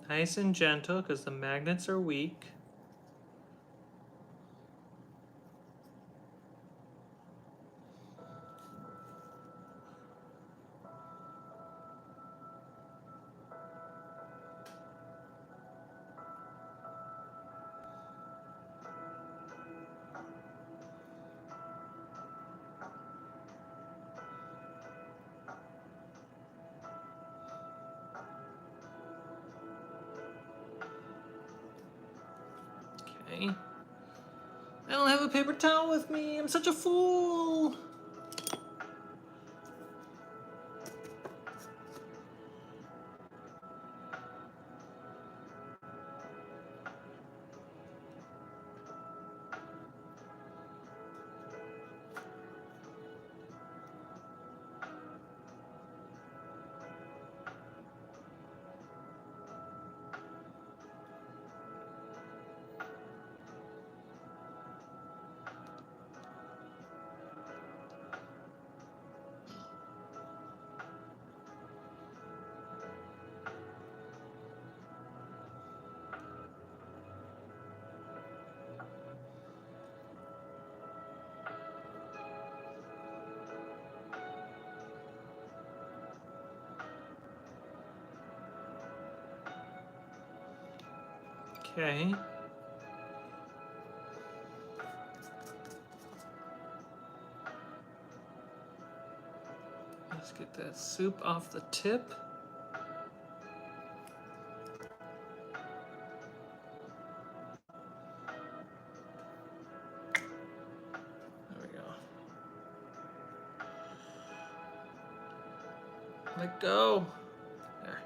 Nice and gentle, because the magnets are weak. Okay. I don't have a paper towel with me. I'm such a fool. Okay. Let's get that soup off the tip. There we go. Let go. There.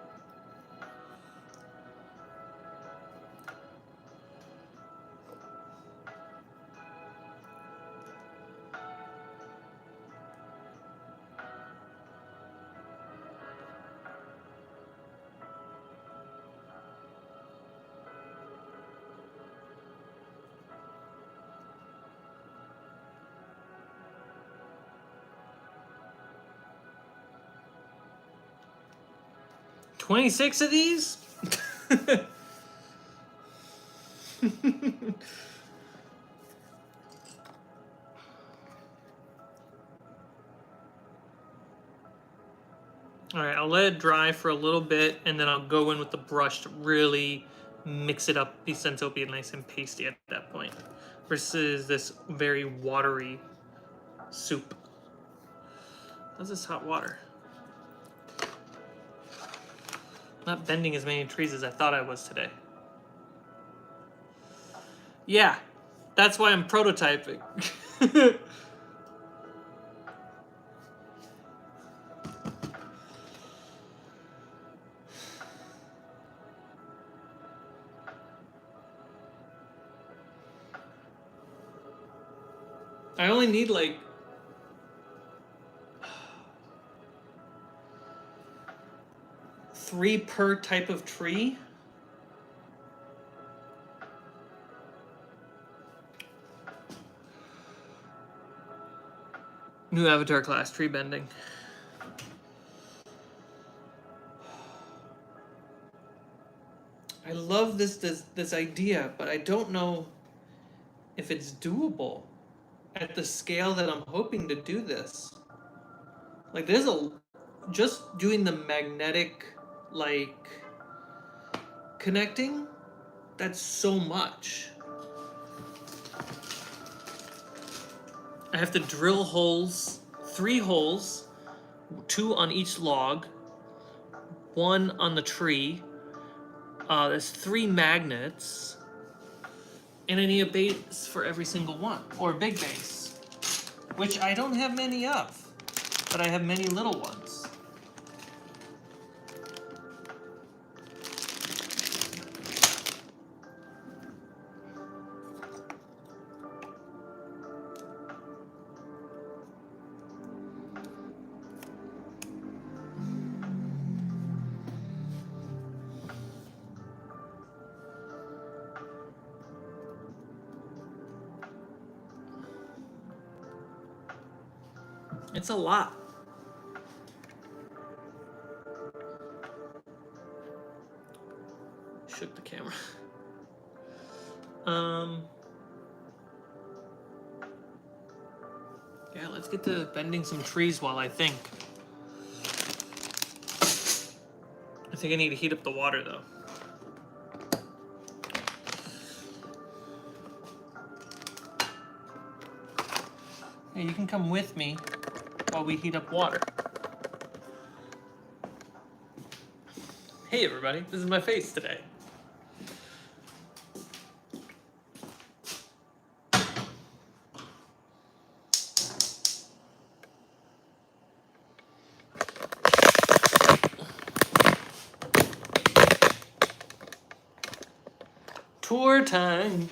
$26 of these? All right, I'll let it dry for a little bit, and then I'll go in with the brush to really mix it up, since it'll be nice and pasty at that point, versus this very watery soup. How's this hot water? Not bending as many trees as I thought I was today. Yeah, that's why I'm prototyping. I only need like three per type of tree. New avatar class, tree bending. I love this idea, but I don't know if it's doable at the scale that I'm hoping to do this. Like there's just doing the magnetic like connecting, that's so much. I have to drill holes, 3 holes, 2 on each log, 1 on the tree. There's 3 magnets, and I need a base for every single one, or a big base, which I don't have many of, but I have many little ones. It's a lot. Shook the camera. Yeah, let's get to bending some trees while I think. I think I need to heat up the water though. Hey, you can come with me while we heat up water. Hey everybody, this is my face today. Tour time.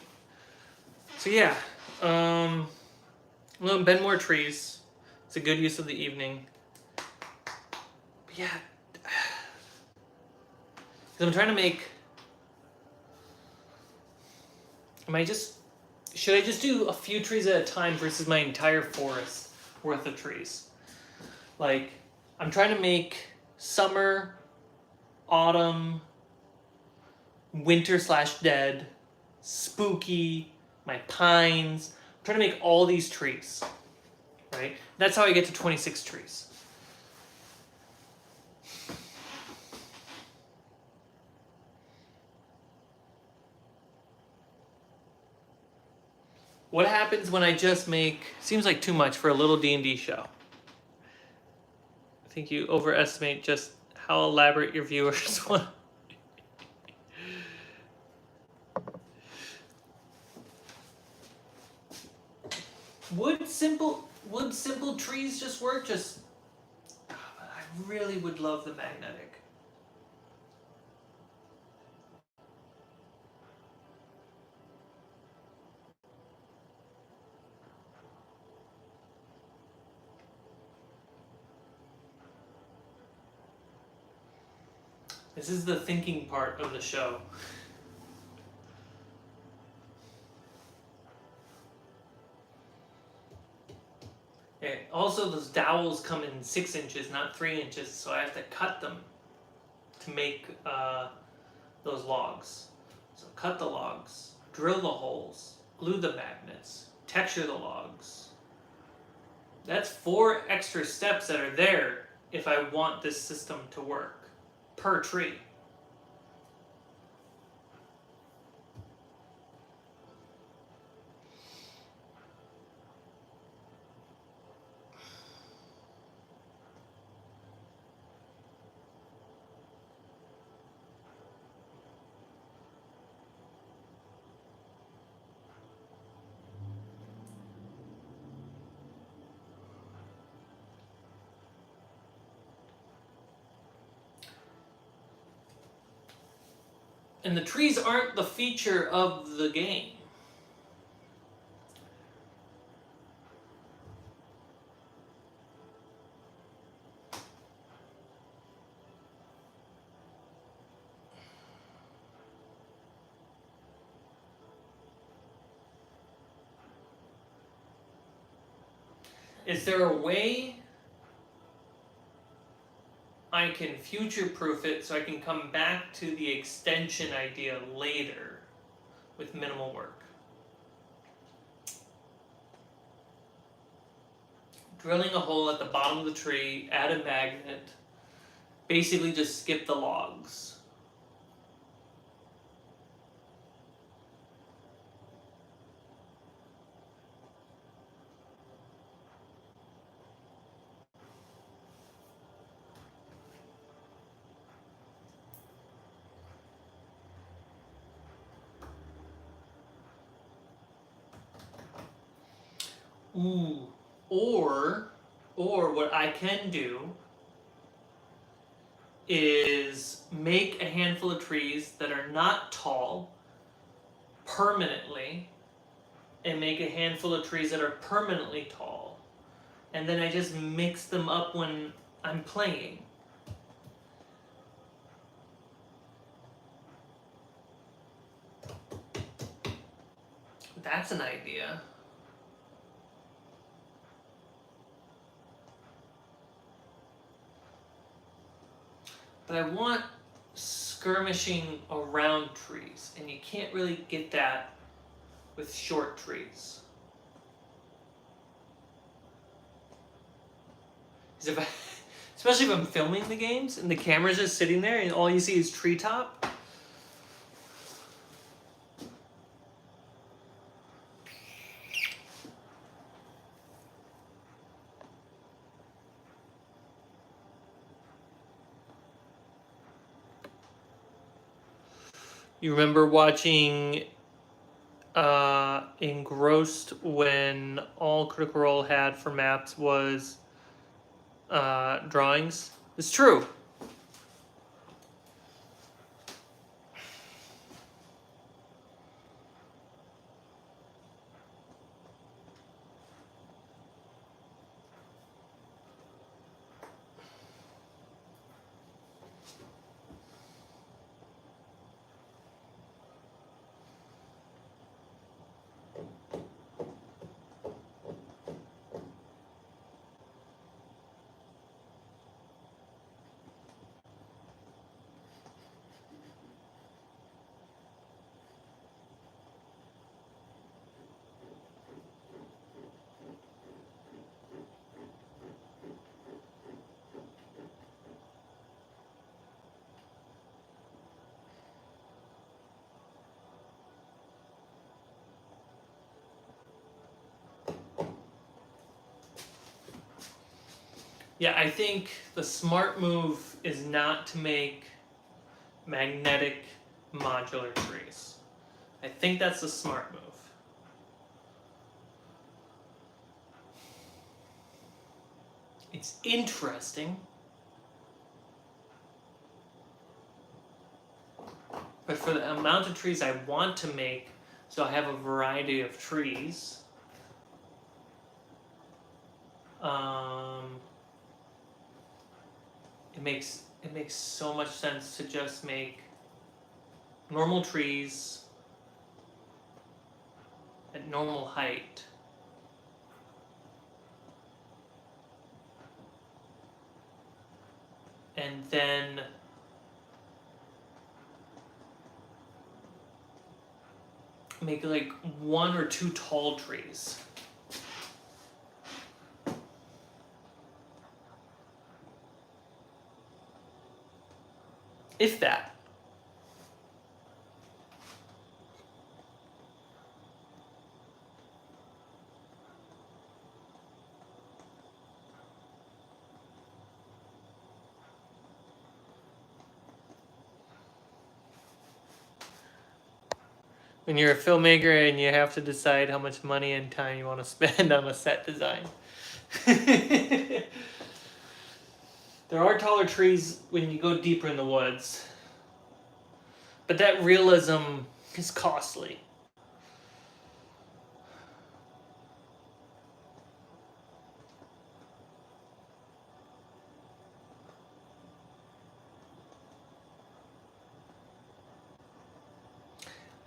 So yeah, we'll bend more trees. It's a good use of the evening. But yeah, because I'm trying to make. Should I just do a few trees at a time versus my entire forest worth of trees? Like, I'm trying to make summer, autumn, winter/dead, spooky, my pines. I'm trying to make all these trees, right? That's how I get to 26 trees. What happens when I just make, seems like too much for a little D&D show. I think you overestimate just how elaborate your viewers want. Would simple trees just work? I really would love the magnetic. This is the thinking part of the show. Okay. Also, those dowels come in 6 inches, not 3 inches, so I have to cut them to make those logs. So cut the logs, drill the holes, glue the magnets, texture the logs. That's 4 extra steps that are there if I want this system to work per tree. And the trees aren't the feature of the game. Is there a way I can future-proof it so I can come back to the extension idea later with minimal work? Drilling a hole at the bottom of the tree, add a magnet, basically just skip the logs. Ooh, or what I can do is make a handful of trees that are not tall permanently, and make a handful of trees that are permanently tall, and then I just mix them up when I'm playing. That's an idea. But I want skirmishing around trees, and you can't really get that with short trees. Especially if I'm filming the games and the camera's just sitting there and all you see is treetop. You remember watching Engrossed when all Critical Role had for maps was drawings? It's true. Yeah, I think the smart move is not to make magnetic modular trees. I think that's the smart move. It's interesting, but for the amount of trees I want to make, so I have a variety of trees, it makes so much sense to just make normal trees at normal height. And then make like 1 or 2 tall trees. If that. When you're a filmmaker and you have to decide how much money and time you want to spend on a set design. There are taller trees when you go deeper in the woods, but that realism is costly.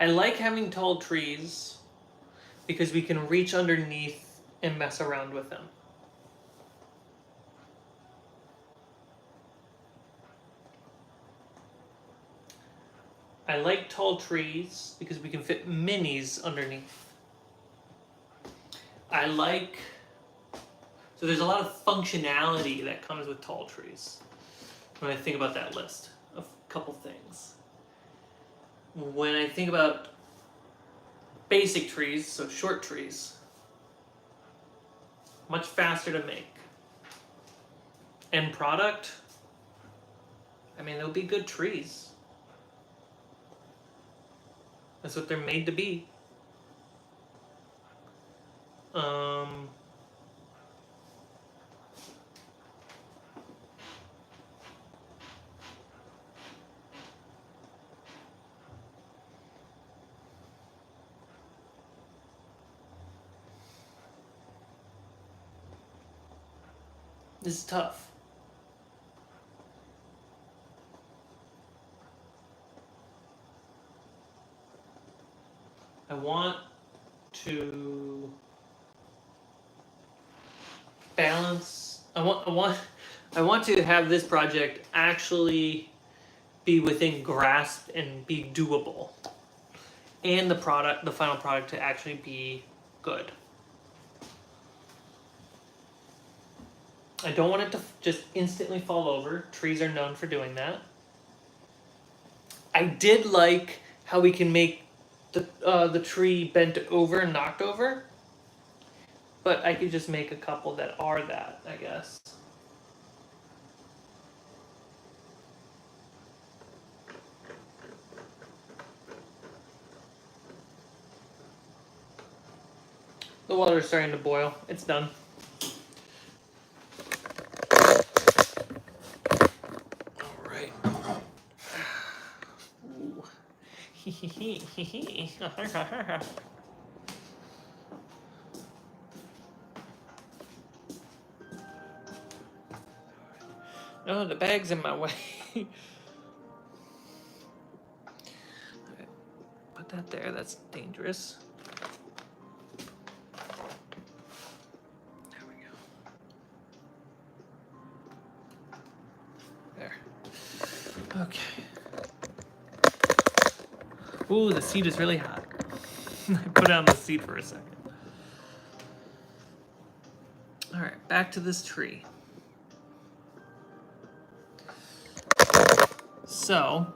I like having tall trees because we can reach underneath and mess around with them. I like tall trees because we can fit minis underneath. I like... So there's a lot of functionality that comes with tall trees when I think about that list of a couple things. When I think about basic trees, so short trees, much faster to make. End product, I mean, they'll be good trees. That's what they're made to be. This is tough. I want to balance. I want to have this project actually be within grasp and be doable, and the final product, to actually be good. I don't want it to just instantly fall over. Trees are known for doing that. I did like how we can make the tree bent over and knocked over, but I could just make a couple that are that, I guess. The water's starting to boil. It's done. All right. No, the bag's in my way. Put that there. That's dangerous. There we go. There. Okay. Ooh, the seat is really hot. I put on the seat for a second. All right, back to this tree. So,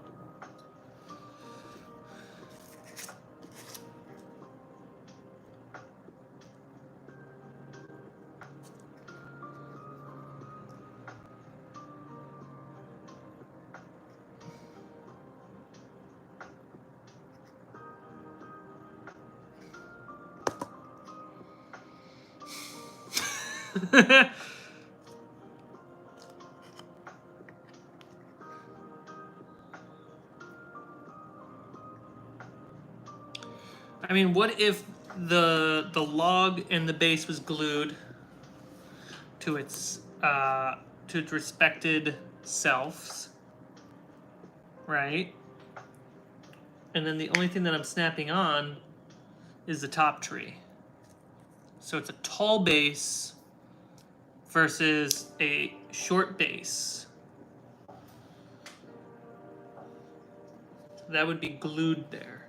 I mean, what if the log and the base was glued to its respected selves, right? And then the only thing that I'm snapping on is the top tree. So it's a tall base versus a short base. That would be glued there.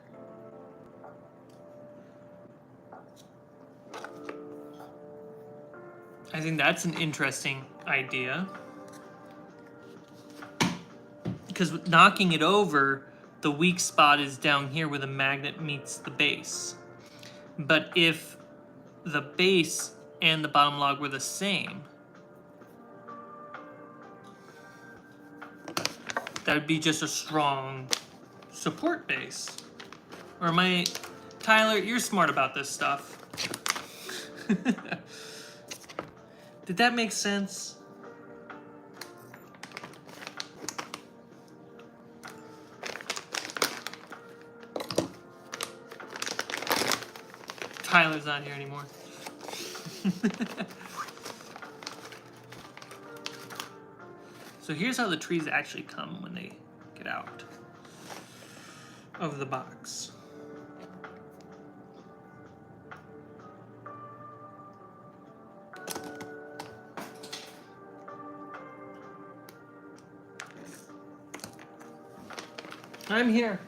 I think that's an interesting idea. Because knocking it over, the weak spot is down here where the magnet meets the base. But if the base and the bottom log were the same, that would be just a strong support base. Or am I... Tyler, you're smart about this stuff. Did that make sense? Tyler's not here anymore. So here's how the trees actually come when they get out of the box. I'm here.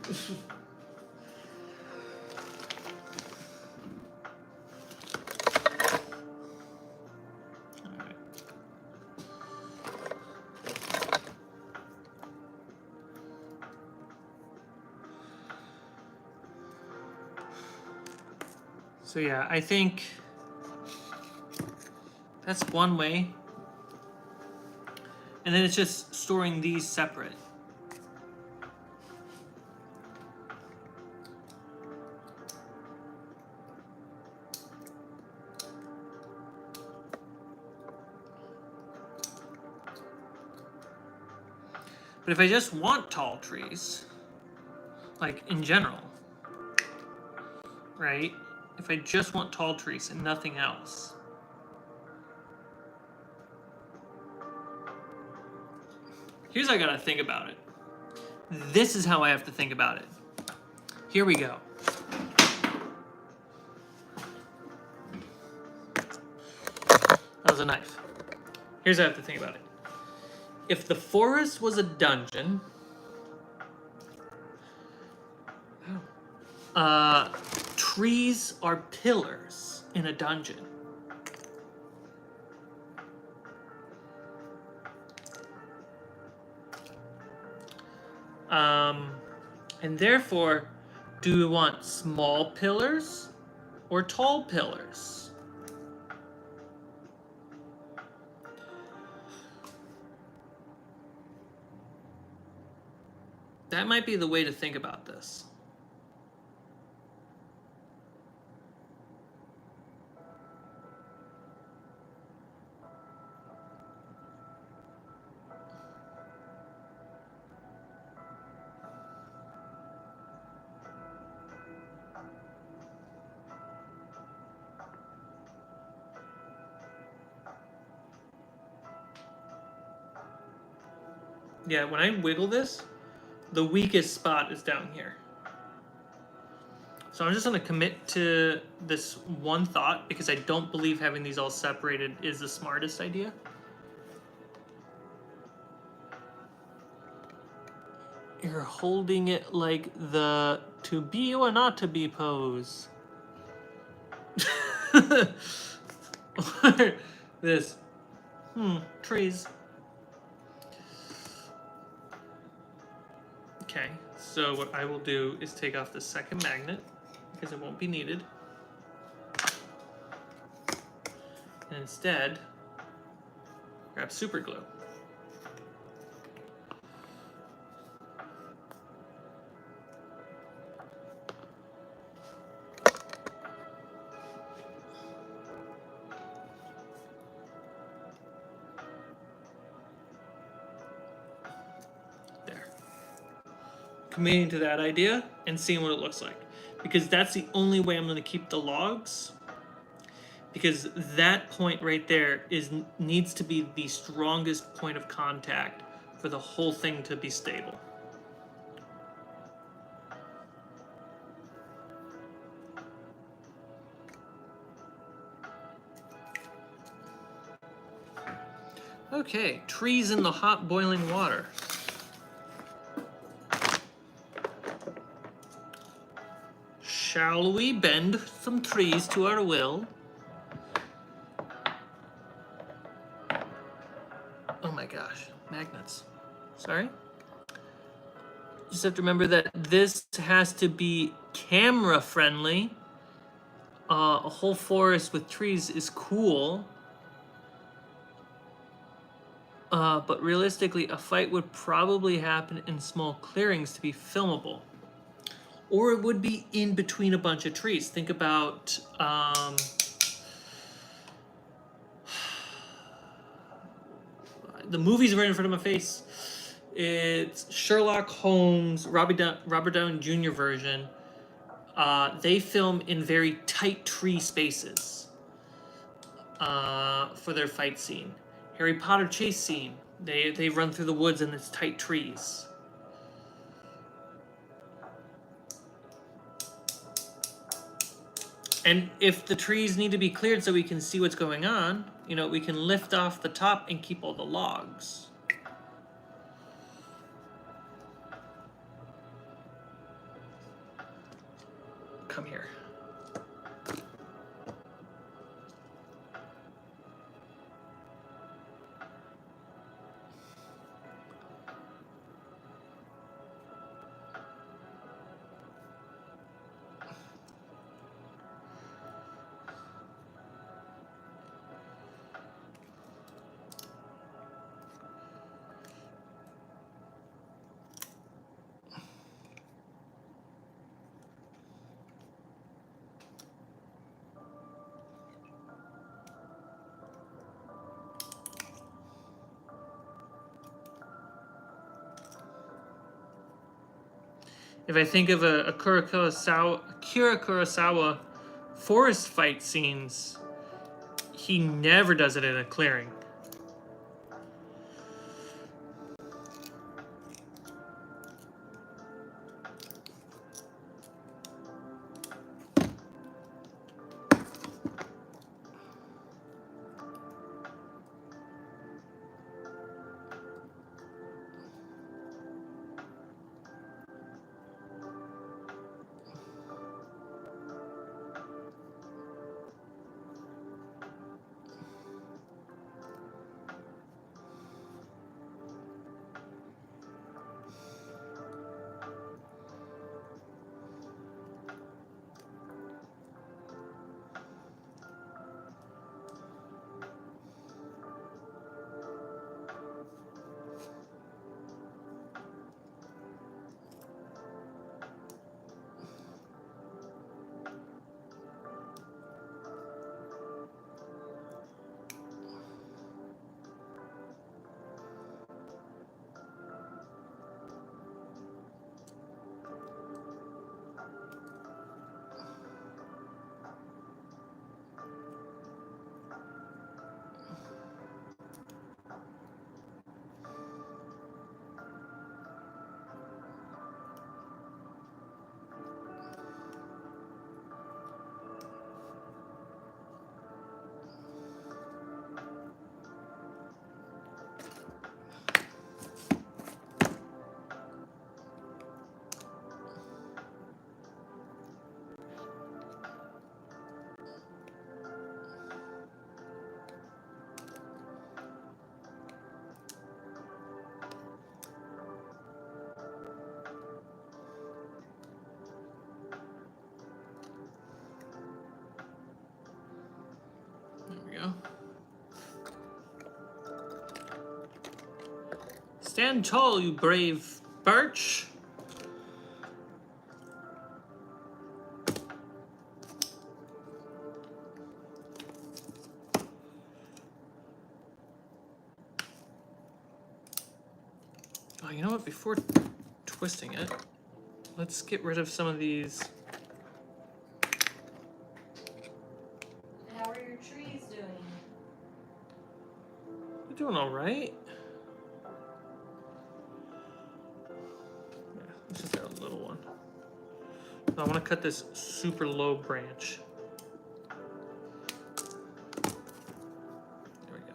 So yeah, I think that's one way. And then it's just storing these separate. But if I just want tall trees, like in general, right? If I just want tall trees and nothing else, here's how I gotta think about it. This is how I have to think about it. Here we go. That was a knife. Here's how I have to think about it. If the forest was a dungeon, trees are pillars in a dungeon. And therefore, do we want small pillars or tall pillars? That might be the way to think about this. Yeah, when I wiggle this, the weakest spot is down here. So I'm just going to commit to this one thought because I don't believe having these all separated is the smartest idea. You're holding it like the to be or not to be pose. This. Trees. Okay, so what I will do is take off the second magnet because it won't be needed. And instead, grab super glue. committing to that idea and seeing what it looks like, because that's the only way I'm going to keep the logs, because that point right there needs to be the strongest point of contact for the whole thing to be stable. Okay, trees in the hot boiling water. Shall we bend some trees to our will? Oh my gosh, magnets. Sorry? Just have to remember that this has to be camera friendly. A whole forest with trees is cool. But realistically, a fight would probably happen in small clearings to be filmable. Or it would be in between a bunch of trees. Think about the movie's right in front of my face. It's Sherlock Holmes, Robert Downey Jr. version. They film in very tight tree spaces for their fight scene. Harry Potter chase scene. They run through the woods and it's tight trees. And if the trees need to be cleared so we can see what's going on, you know, we can lift off the top and keep all the logs. Come here. If I think of a Akira Kurosawa forest fight scenes, he never does it in a clearing. There we go. Stand tall, you brave birch. Oh, you know what? Before twisting it, let's get rid of some of these. How are your trees doing? They're doing all right. Yeah, let's just have a little one. I want to cut this super low branch. There we go.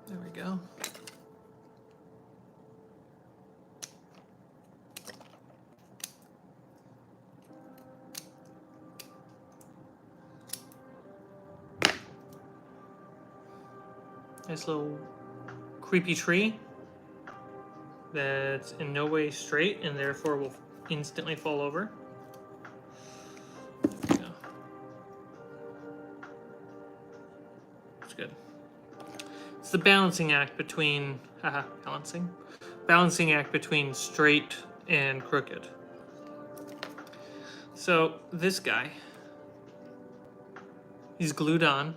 There we go. Nice little creepy tree that's in no way straight and therefore will instantly fall over. There we go. That's good. It's the balancing act between balancing act between straight and crooked. So this guy, he's glued on.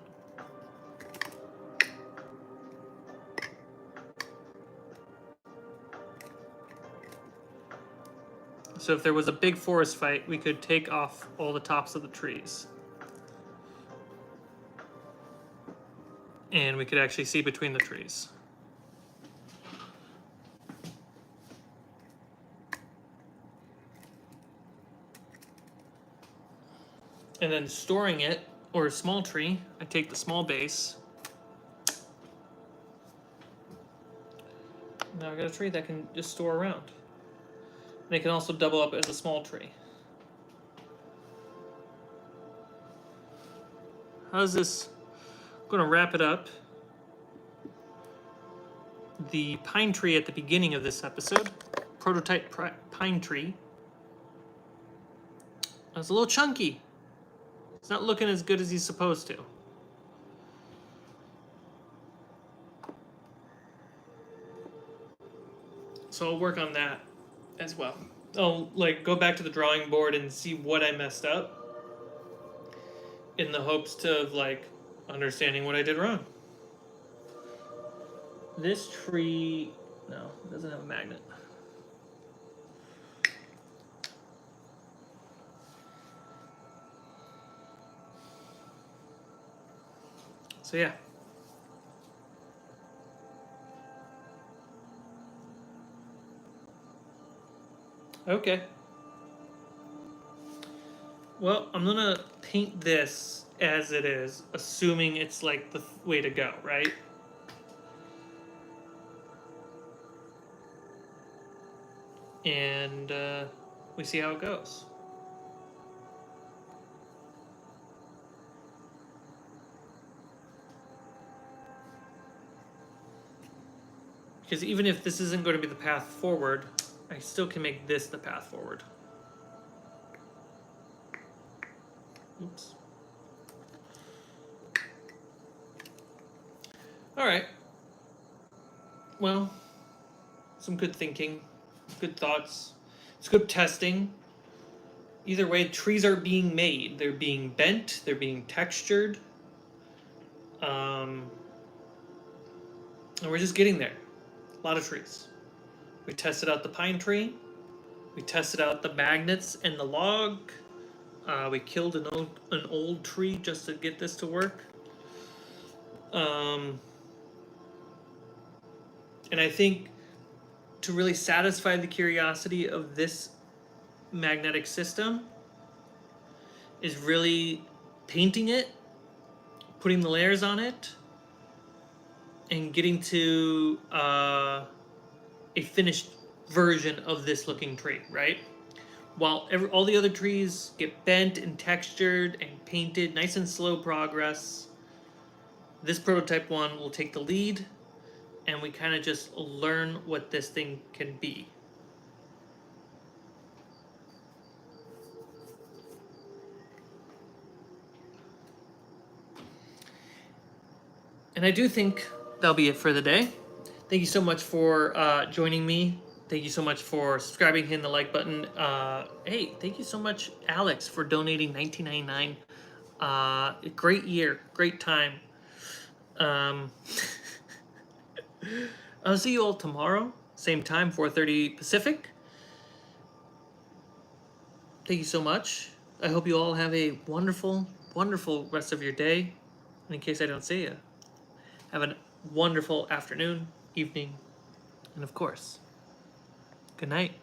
So if there was a big forest fight, we could take off all the tops of the trees. And we could actually see between the trees. And then storing it, or a small tree, I take the small base. Now I got a tree that can just store around. And it can also double up as a small tree. How's this? I'm going to wrap it up. The pine tree at the beginning of this episode, prototype pine tree, it's a little chunky. It's not looking as good as he's supposed to. So I'll work on that as well. I'll go back to the drawing board and see what I messed up in the hopes of understanding what I did wrong. This tree, no, it doesn't have a magnet. So yeah. Okay. Well, I'm gonna paint this as it is, assuming it's the way to go, right? And we see how it goes. Because even if this isn't going to be the path forward, I still can make this the path forward. Oops. All right. Well, some good thinking, good thoughts. It's good testing. Either way, trees are being made. They're being bent. They're being textured. And we're just getting there. A lot of trees. We tested out the pine tree. We tested out the magnets and the log. We killed an old tree just to get this to work. And I think to really satisfy the curiosity of this magnetic system is really painting it, putting the layers on it, and getting to a finished version of this looking tree, right? While all the other trees get bent and textured and painted, nice and slow progress, this prototype one will take the lead, and we kind of just learn what this thing can be. And I do think that'll be it for the day. Thank you so much for joining me. Thank you so much for subscribing, hitting the like button. Hey, thank you so much, Alex, for donating $19.99. Great year, great time. I'll see you all tomorrow, same time, 4:30 Pacific. Thank you so much. I hope you all have a wonderful, wonderful rest of your day. And in case I don't see you, have a wonderful afternoon, evening, and of course, good night.